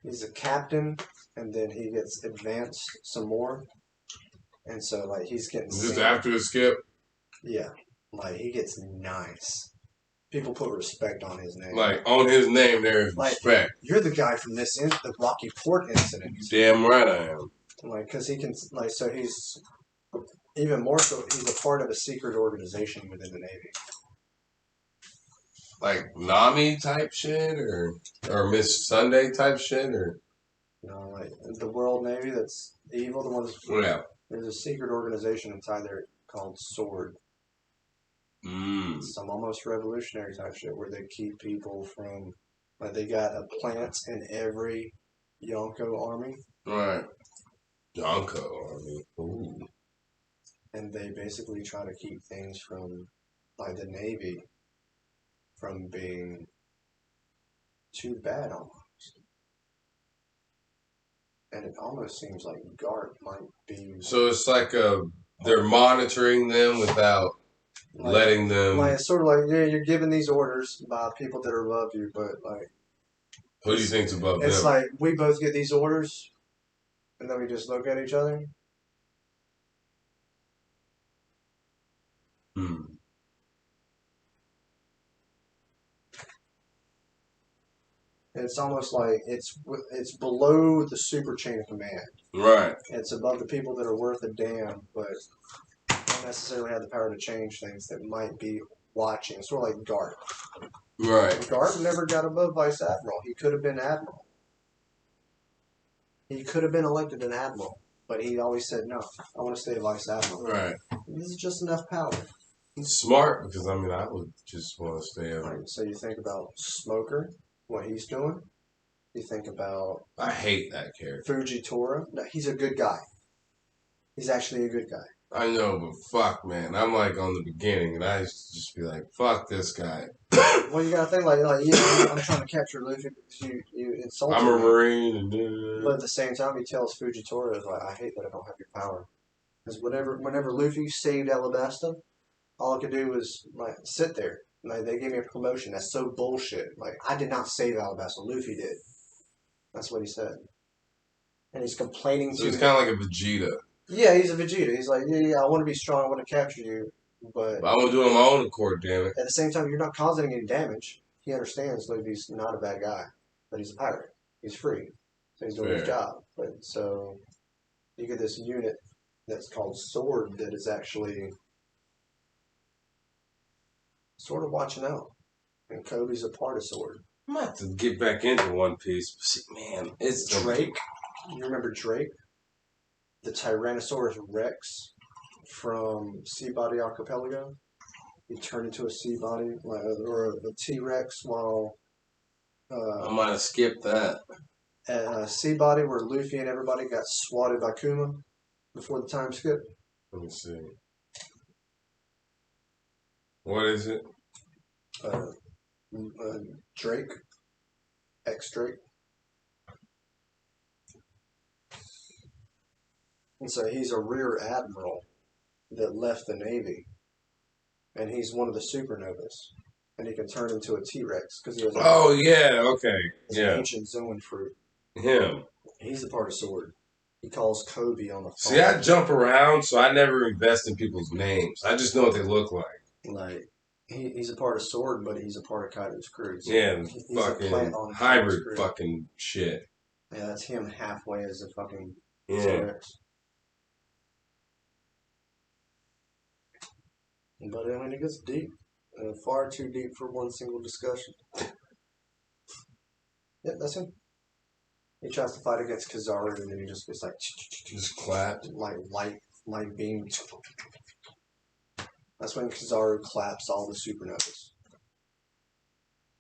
he's a captain, and then he gets advanced some more, and so like he's getting. Just after the skip. Yeah, like he gets nice. People put respect on his name. Like on his name, there is respect. You're the guy from the Rocky Port incident. Damn right I am. Like, because he can, like, so he's even more so. He's a part of a secret organization within the Navy. Like Nami type shit, or Miss Sunday type shit, or like the World Navy that's evil. The ones. Yeah. There's a secret organization inside there called Sword. Some almost revolutionary type shit where they keep people from Like they got a plant in every Yonko army, Right. Yonko. I mean, ooh. and they basically try to keep things from, like the Navy, from being too bad almost. And it almost seems like Gart might be So it's like they're monitoring them without like, letting them. it's sort of like, yeah, you're giving these orders by people that are above you, but like Who do you think's above it's them? like we both get these orders, and then we just look at each other. Hmm. And it's almost like it's below the super chain of command. Right. It's above the people that are worth a damn, but don't necessarily have the power to change things that might be watching. It's sort of like Gart. Right. Gart never got above vice admiral. He could have been admiral. He could have been elected an admiral, but he always said no. I want to stay vice admiral. Right. This is just enough power. It's smart because I mean I would just want to stay up. Right. So you think about Smoker, what he's doing. You think about I hate that character. Fujitora. No, he's a good guy. He's actually a good guy. I know, but fuck, man. I'm like on the beginning, and I used to just be like, fuck this guy. Well, you gotta think like yeah, I'm trying to capture Luffy because you insulted I'm a me. Marine, and But at the same time, he tells Fujitora, like, I hate that I don't have your power. Because whenever Luffy saved Alabasta, all I could do was like sit there. Like they gave me a promotion. That's so bullshit. Like I did not save Alabasta. Luffy did. That's what he said. And he's complaining so to. he's kind of like a Vegeta. Yeah, he's a Vegeta. He's like, yeah, I want to be strong. I want to capture you, but But I'm gonna do it on my own accord, damn it. at the same time, you're not causing any damage. He understands Luffy's not a bad guy, but he's a pirate. He's free, so he's doing his job. But so you get this unit that's called Sword that is actually sort of watching out, and Kobe's a part of Sword. I'm gonna have to get back into One Piece. Man, it's Drake. You remember Drake, the Tyrannosaurus Rex from Seabody Archipelago? He turned into a sea body or a T-Rex while I might have skipped that. at sea body where Luffy and everybody got swatted by Kuma before the time skip. Let me see. What is it? Drake, ex-Drake. And so he's a rear admiral that left the Navy, and he's one of the supernovas, and he can turn into a T-Rex because he has an ancient Zoan fruit. Him. He's a part of Sword. He calls Kobe on the phone. See, I jump around, so I never invest in people's names. I just know what they look like. Like he's a part of Sword, but he's a part of Kaido's crew. So Yeah, he's fucking hybrid fucking shit. Yeah, that's him halfway as a fucking T-Rex. But I mean, it gets deep. Far too deep for one single discussion. Yep, that's him. He tries to fight against Kizaru, and then he just gets like... Just clapped. Like light beam. That's when Kizaru claps all the supernovas.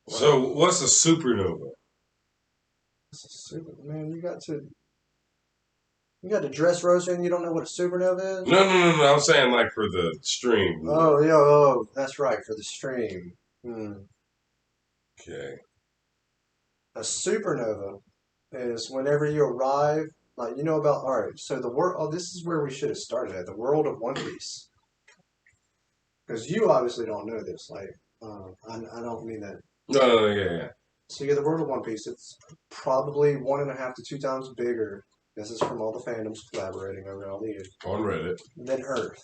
Right. So, what's a supernova? Man, you got to dress Rosa and you don't know what a supernova is? No. I'm saying like for the stream. Oh, that's right, for the stream. Okay. A supernova is whenever you arrive, like you know about. All right, so the world. Oh, this is where we should have started at the world of One Piece, because you obviously don't know this. Like, I don't mean that. No, yeah. So yeah, the world of One Piece. It's probably 1.5 to 2 times bigger. This is from all the fandoms collaborating over all the years. On Reddit. Than Earth.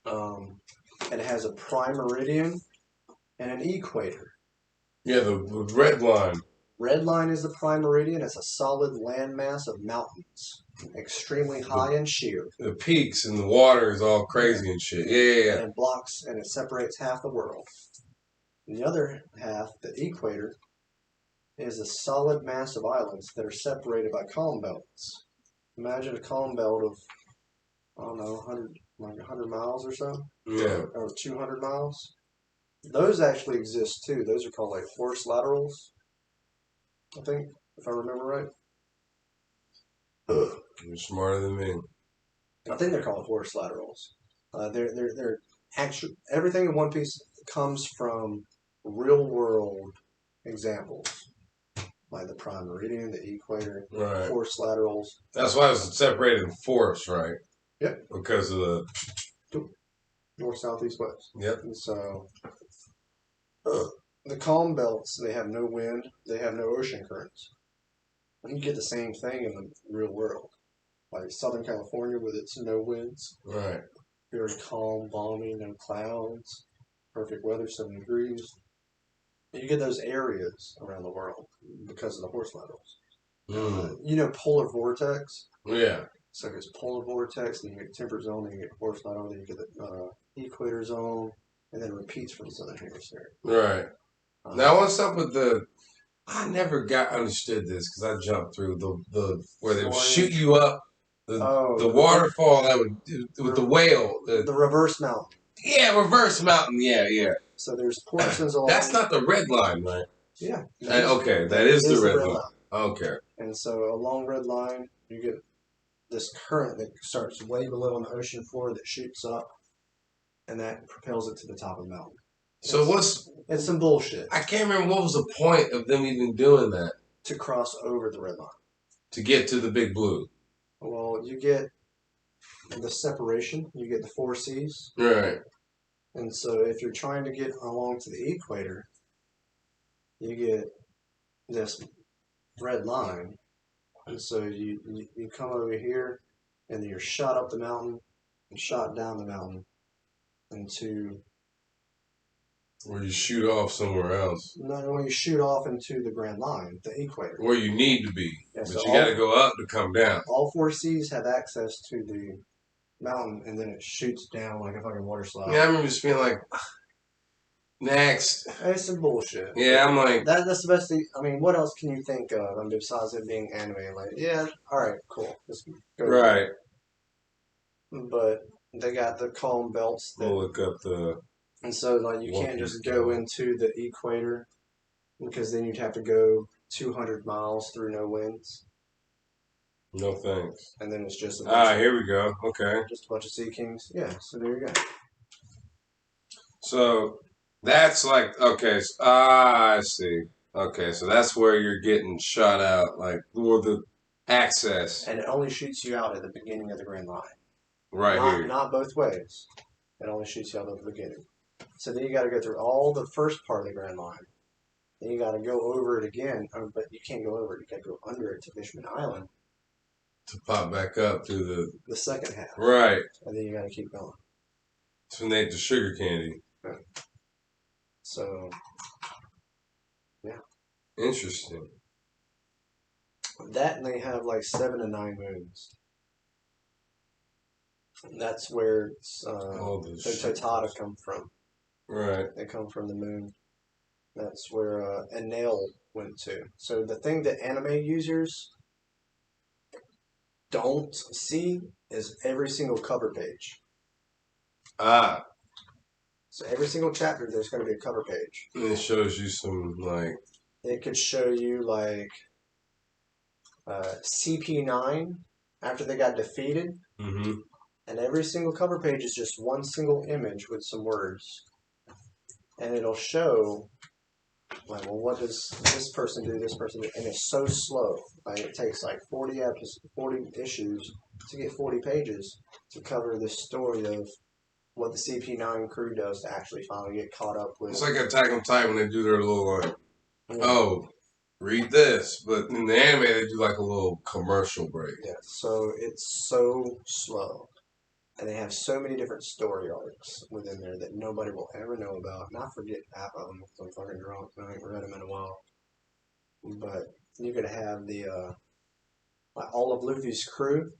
And it has a prime meridian and an equator. Yeah, the red line. Red line is the prime meridian. It's a solid landmass of mountains, extremely high and sheer. The peaks and the water is all crazy and shit. Yeah. And blocks, and it separates half the world. And the other half, the equator, is a solid mass of islands that are separated by calm belts. Imagine a calm belt of, I don't know, 100 miles or so? Yeah. Or 200 miles. Those actually exist too. Those are called like horse laterals. I think, if I remember right. You're smarter than me. I think they're called horse laterals. They're actually everything in One Piece comes from real world examples, like the Prime Meridian, the Equator, Right. horse laterals. That's why it's separated in force, right? Yep. Because of the North, south, east, west. Yep. And so the calm belts, they have no wind, they have no ocean currents. You get the same thing in the real world, like Southern California with its no winds, right. very calm, balmy, no clouds, perfect weather, 70 degrees. You get those areas around the world because of the horse laterals. You know, polar vortex. Yeah. So it's polar vortex, then you get temperate zone, then you get horse lateral, then you get the equator zone, and then it repeats for the southern hemisphere. Right. Now, what's up with the? I never understood this because I jumped through the where they would shoot you up the waterfall that would with the whale. The reverse mountain. Yeah, reverse mountain. Yeah, yeah. So there's portions along. That's not the red line, right? Yeah. Okay, that is the red line. Okay. And so along red line, you get this current that starts way below on the ocean floor that shoots up, and that propels it to the top of the mountain. So it's some bullshit. I can't remember what was the point of them even doing that. To cross over the red line. To get to the big blue. Well, you get the separation, you get the 4 seas. Right. And so if you're trying to get along to the equator, you get this red line. And so you come over here, and then you're shot up the mountain and shot down the mountain into... Where you shoot off somewhere else. No, when you shoot off into the Grand Line, the equator. Where you need to be. Yeah, but so you got to go up to come down. All 4 seas have access to the mountain, and then it shoots down like a fucking water slide. Yeah, I remember just being like, next. It's some bullshit. Yeah, I'm like... That's the best thing. I mean, what else can you think of? I mean, besides it being anime? Like, yeah, alright, cool. Let's go. Right. But they got the calm belts. We'll look up the... And so, like, you can't just go into the equator, because then you'd have to go 200 miles through no winds. No thanks. And then it's just here we go. Okay. Just a bunch of sea kings. Yeah, so there you go. So that's like, okay, so, I see. Okay, so that's where you're getting shot out, like, or the access. And it only shoots you out at the beginning of the Grand Line. Right here. Not both ways. It only shoots you out at the beginning. So then you got to go through all the first part of the Grand Line. Then you got to go over it again, but you can't go over it. You got to go under it to Fishman Island. To pop back up to the second half. Right. And then you got to keep going. To make the sugar candy. Right. So, yeah. Interesting. That, and they have like 7 to 9 moons. And that's where the Totata come from. Right. They come from the moon. That's where Enel went to. So the thing that anime users don't see is every single cover page. Ah. So every single chapter, there's going to be a cover page. And it shows you some, like... It could show you, like, CP9 after they got defeated. Mm-hmm. And every single cover page is just one single image with some words. And it'll show, like, well, what does this person do, this person do? And it's so slow. Like, it takes, like, 40 issues to get 40 pages to cover the story of what the CP9 crew does to actually finally get caught up with. It's like Attack on Titan when they do their little, like, oh, read this. But in the anime, they do, like, a little commercial break. Yeah, so it's so slow. And they have so many different story arcs within there that nobody will ever know about. And I forget half of them because I'm fucking drunk and I haven't read them in a while. But you could have the, like all of Luffy's crew.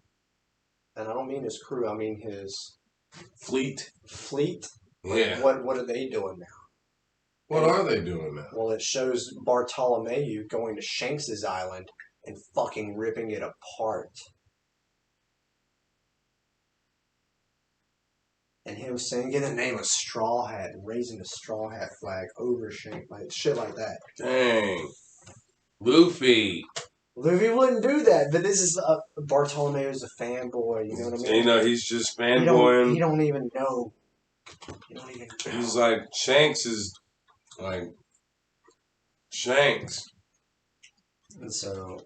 And I don't mean his crew, I mean his... Fleet? Like, yeah. What are they doing now? What are they doing now? Well, it shows Bartholomew going to Shanks's island and fucking ripping it apart. And him singing the name of Straw Hat and raising the Straw Hat flag over Shank, like shit like that. Dang. Luffy. Luffy wouldn't do that, but this is Bartolomeo's a fanboy. You know what I mean? You know, he's just He fanboying. don't even know. He don't even know. He's like, Shanks is like Shanks. And so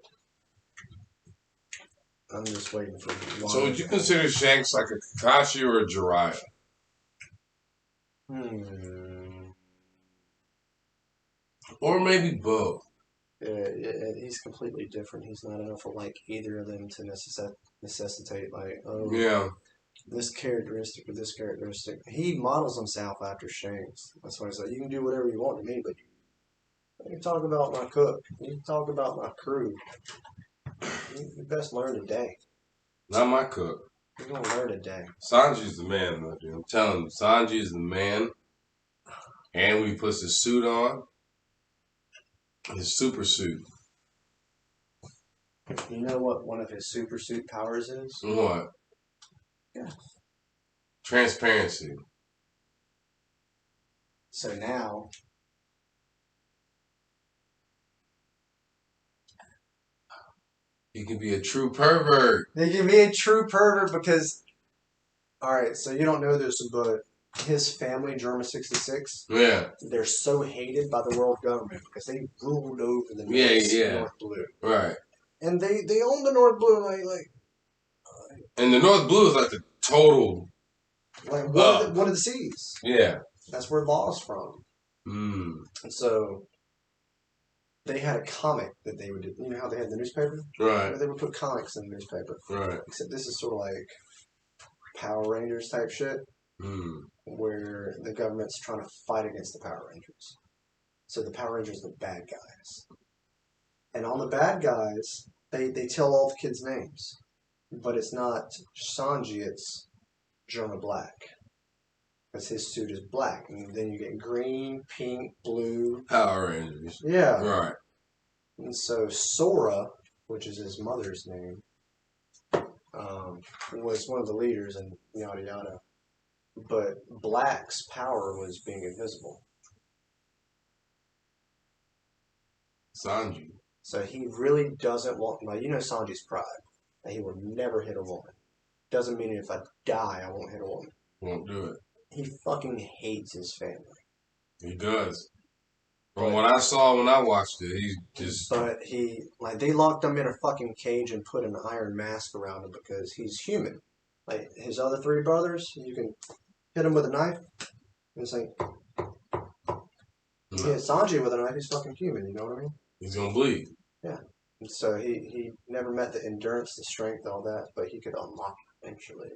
I'm just waiting for. So would you consider Shanks like a Kakashi or a Jiraiya? Or maybe both. He's completely different. He's not enough like either of them to necessitate like this characteristic or this characteristic. He models himself after Shanks. That's why he's like, you can do whatever you want to me, but you can talk about my cook. You can talk about my crew. You best learn today. Not my cook. You're gonna learn today. Sanji's the man, though, dude. I'm telling you, Sanji is the man. And when he puts his suit on, his super suit. You know what one of his super suit powers is? What? Yeah. Transparency. So now, he can be a true pervert. He can be a true pervert because, alright, so you don't know this, but his family, Germa 66, they're so hated by the world government because they ruled over the North Blue. Right. And they own the North Blue, like and the North Blue is like the total. Like one of the seas. Yeah. That's where Law's from. Mm. And so they had a comic that they would do. You know how they had the newspaper? Right. They would put comics in the newspaper. Right. Except this is sort of like Power Rangers type shit. Where the government's trying to fight against the Power Rangers. So the Power Rangers are the bad guys. And on the bad guys, they tell all the kids' names. But it's not Sanji, it's Germa Black. Because his suit is black. And then you get green, pink, blue. Power Rangers. Yeah. Right. And so Sora, which is his mother's name, was one of the leaders and yada yada. But Black's power was being invisible. Sanji. So he really doesn't want, like, you know Sanji's pride. That he will never hit a woman. Doesn't mean if I die, I won't hit a woman. Won't do it. He fucking hates his family. He does. From what I saw when I watched it, he just... But they locked him in a fucking cage and put an iron mask around him because he's human. Like, his other three brothers, you can hit him with a knife, and it's like... Yeah, Sanji with a knife, he's fucking human, you know what I mean? He's gonna bleed. Yeah. And so he never met the endurance, the strength, all that, but he could unlock it eventually.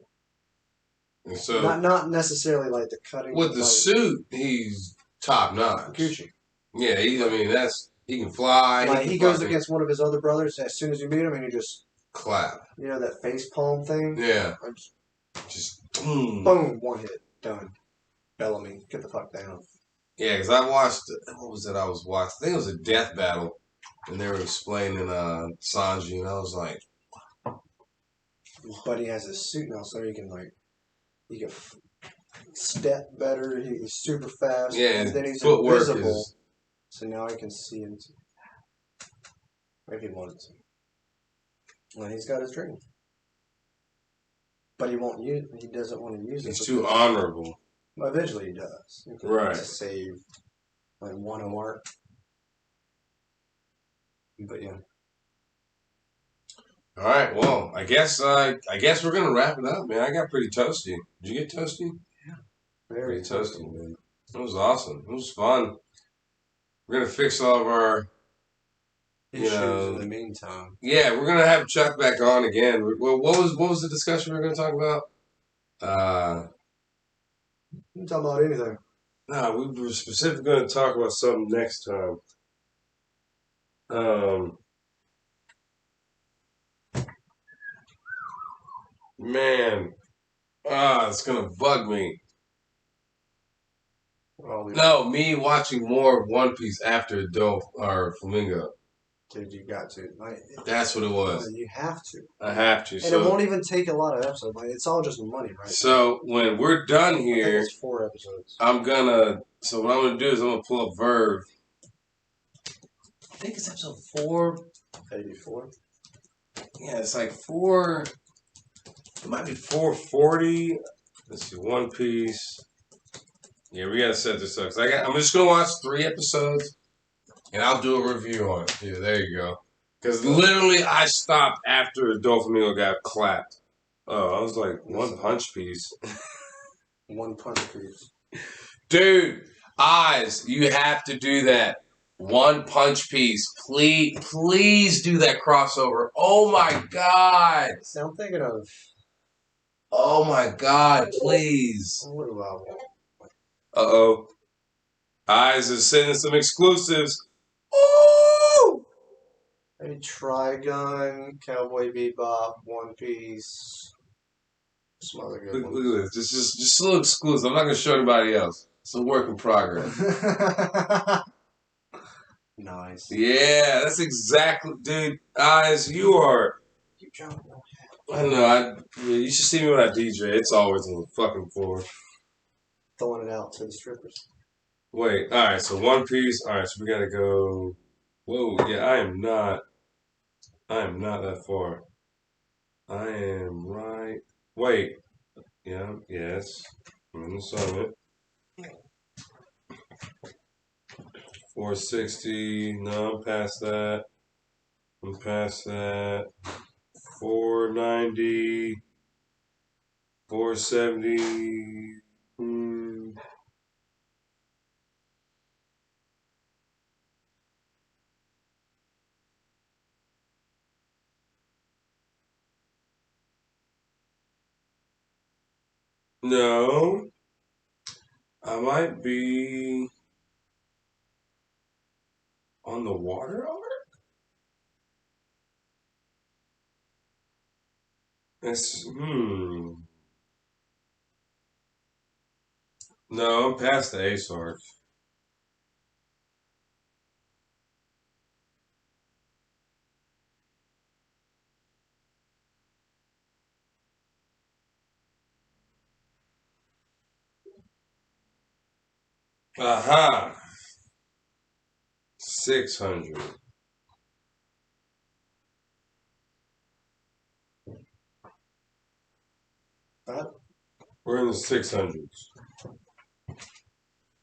And so... Not necessarily like the cutting... With the suit, he's top notch. Gucci. Yeah, he can fly. Like, he goes against one of his other brothers as soon as you meet him, and he just... Clap. You know that face palm thing? Yeah. Just boom. Boom, one hit. Done. Bellamy, get the fuck down. Yeah, because I watched, what was it I was watching? I think it was a death battle, and they were explaining Sanji, and I was like... But he has his suit now, so he can step better, he's super fast, yeah, and then he's invisible, so now I can see him. Maybe he wanted to. Well, he's got his dream. But he doesn't want to use it. He's too honorable. But eventually he does. Right. To save like one mark. But yeah. All right. Well, I guess we're gonna wrap it up, man. I got pretty toasty. Did you get toasty? Yeah. Very toasty, man. It was awesome. It was fun. We're gonna fix all of our issues in the meantime. Yeah, we're gonna have Chuck back on again. Well, what was the discussion we were gonna talk about? You can talk about anything. No, we were specifically going to talk about something next time. Man, it's going to bug me. No, me watching more of One Piece after Adult or Flamingo. Dude, you got to. That's what it was. You have to. I have to. And it won't even take a lot of episodes. It's all just money, right? So when we're done here, I think it's 4 episodes. So what I'm gonna do is I'm gonna pull up Verve, think it's episode 484. Yeah, it's like 4. It might be 440. Let's see, One Piece. Yeah, we gotta set this up. I'm just gonna watch 3 episodes, and I'll do a review on it. Yeah, there you go. Because literally, I stopped after Doflamingo got clapped. Oh, I was like, One Punch Piece. One Punch Piece. Dude, Eyes, you have to do that. One Punch Piece. Please do that crossover. Oh my God. So I'm thinking of. Oh my God, please. What do I want? Uh-oh. Eyes is sending some exclusives. Ooh! Maybe Trigun, Cowboy Bebop, One Piece. Some other good ones. Look at this. Just a little exclusive. I'm not going to show anybody else. It's a work in progress. Nice. Yeah, that's exactly, dude. Eyes, you are. You jumping on I know. You should see me when I DJ. It's always on the fucking floor. throwing it out to the strippers. Wait. All right. So One Piece. All right. So we gotta go. Whoa. Yeah. I am not that far. I am right. Wait. Yeah. Yes. I'm in the summit. 460. No, I'm past that. I'm past that. 490. 470. No. I might be on the water arc? That's No, I'm past the Ace arc. Aha! 600. We're in the 600s.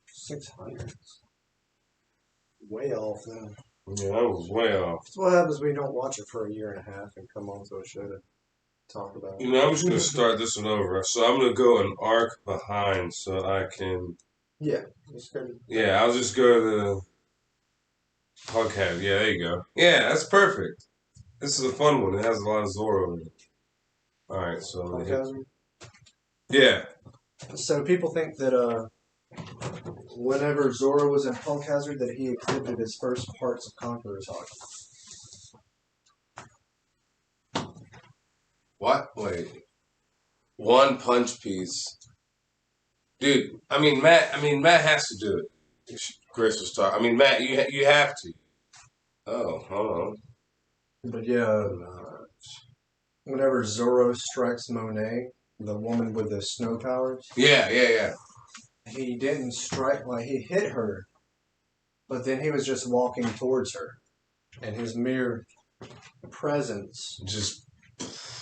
600. Way off then. Yeah, that was way off. That's what happens when you don't watch it for a year and a half and come on to a show to talk about it. You know, I'm just going to start this one over. So I'm going to go an arc behind so I can. Yeah, it's good. Yeah, I'll just go to the. Okay, yeah, there you go. Yeah, that's perfect. This is a fun one. It has a lot of Zoro in it. Alright, so. Yeah. So people think that whenever Zoro was in Punk Hazard that he exhibited his first parts of Conqueror's Hawk. What? Wait. One Punch Piece. Dude, Matt has to do it. Chris was talking. Matt, you have to. Oh, hold on. But yeah, whenever Zoro strikes Monet, the woman with the snow powers. Yeah. He didn't strike, like, he hit her, but then he was just walking towards her. And his mere presence,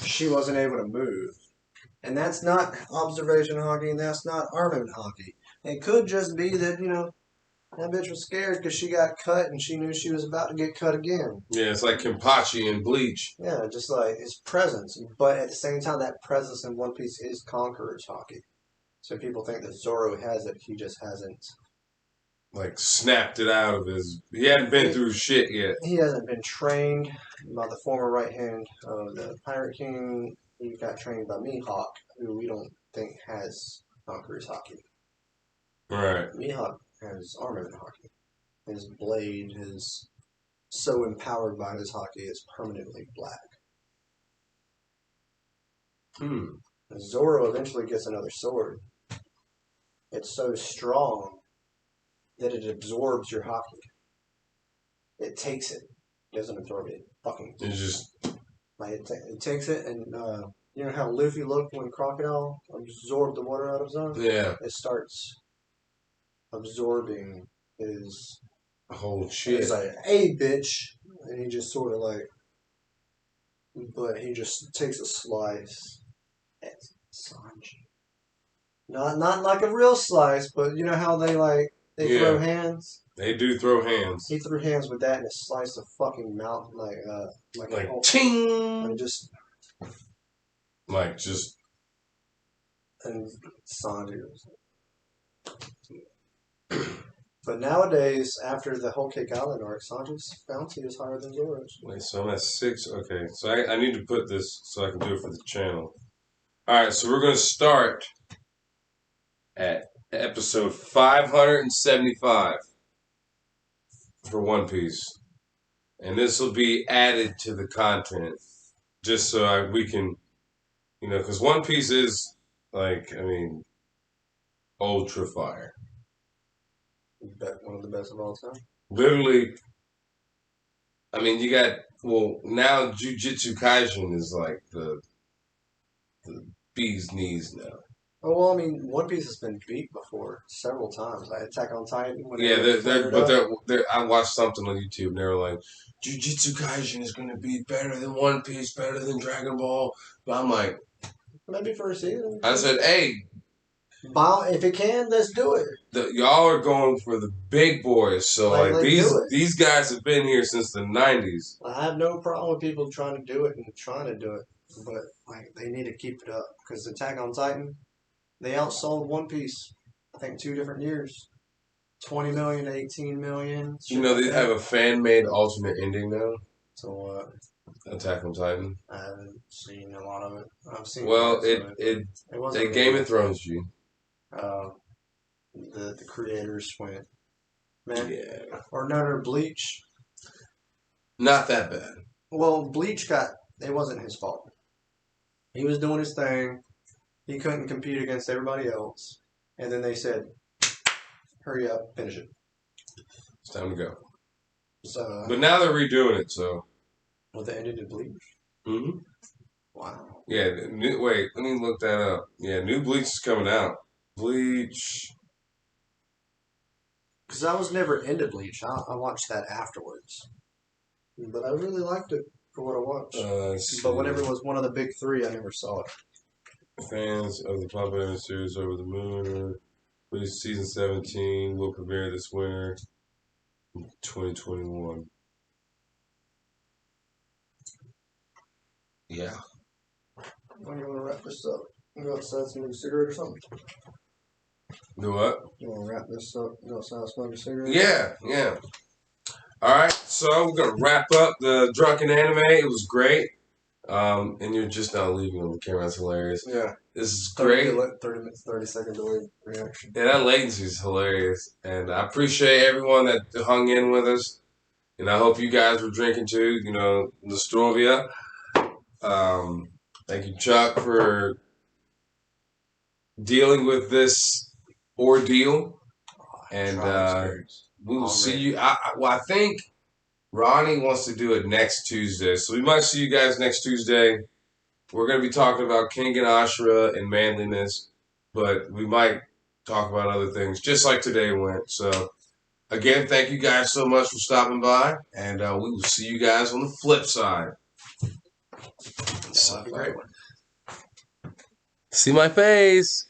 she wasn't able to move. And that's not observation hockey, and that's not armament hockey. It could just be that, that bitch was scared because she got cut and she knew she was about to get cut again. Yeah, it's like Kenpachi in Bleach. Yeah, just like his presence. But at the same time, that presence in One Piece is Conqueror's hockey. So people think that Zoro has it, he just hasn't. Like, snapped it out of his. He hadn't been through shit yet. He hasn't been trained by the former right hand of the Pirate King. He got trained by Mihawk, who we don't think has Conqueror's hockey. Right. Mihawk has armament hockey. His blade is so empowered by his hockey, it's permanently black. Zoro eventually gets another sword. It's so strong that it absorbs your hockey. It takes it. It doesn't absorb it. It just. Like it takes it, and you know how Luffy looked when Crocodile absorbed the water out of his arm? Yeah. It starts absorbing his Oh And shit! he's like, "Hey, bitch," and he just sort of like, but he just takes a slice at Sanji. Not like a real slice, but you know how they throw Yeah, hands. they do throw hands. He threw hands with that and it sliced a fucking mouth like a Like whole ting. and just Like just and Sanji was. But nowadays, after the Whole Cake Island arc, Sanji's bounty is higher than Zoro's. wait. So I'm at 6. Okay, so I need to put this so I can do it for the channel. All right, so we're gonna start at episode 575 for One Piece, and this will be added to the content just so we can, because One Piece is like, I mean, ultra fire. One of the best of all time. Literally, I mean, you got now Jujutsu Kaisen is like the bee's knees now. Oh well, I mean, One Piece has been beat before several times. Like Attack on Titan. When Yeah, they flared up. I watched something on YouTube and they were like, Jujutsu Kaisen is going to be better than One Piece, better than Dragon Ball. But I'm like, Maybe for a season. I said, hey, If it can, let's do it. y'all are going for the big boys. So like Let's do it. these guys have been here since the 90s. I have no problem with people trying to do it and trying to do it, but like they need to keep it up because Attack on Titan, they outsold One Piece. I think 2 different years, 20 million to 18 million. You know, they have a fan made alternate ending now. So Attack on Titan. I haven't seen a lot of it. I've seen. Well, it wasn't they really Game of Thrones you. The creators went, man, Yeah. or another Bleach. Not that bad. Well, Bleach it wasn't his fault. He was doing his thing. He couldn't compete against everybody else. And then they said, hurry up, finish it. It's time to go. So, But now they're redoing it, so. well, they ended in Bleach. Mm-hmm. Wow. Yeah, wait, let me look that up. Yeah, new Bleach is coming out. Bleach. Because I was never into Bleach. I watched that afterwards. But I really liked it for what I watched. But whenever it was one of the big 3, I never saw it. Fans of the popular series Over the Moon. Bleach season 17 will premiere this winter in 2021. Yeah. When you want to wrap this up? You go outside, smoke a cigarette or something? Do what? You want to wrap this up? Go outside, smoke a cigarette? Yeah. Alright, so we're going to wrap up the Drunken Anime. It was great. And you're just not leaving on the camera. That's hilarious. Yeah. This is great. 30-second delay reaction. Yeah, that latency is hilarious. And I appreciate everyone that hung in with us. And I hope you guys were drinking too, Nostrovia. Thank you, Chuck, for dealing with this ordeal. And we will see you. I think Ronnie wants to do it next Tuesday. So we might see you guys next Tuesday. We're going to be talking about King and Ashura and manliness. But we might talk about other things, just like today went. So, again, thank you guys so much for stopping by. And we will see you guys on the flip side. That'll be a great one. See my face.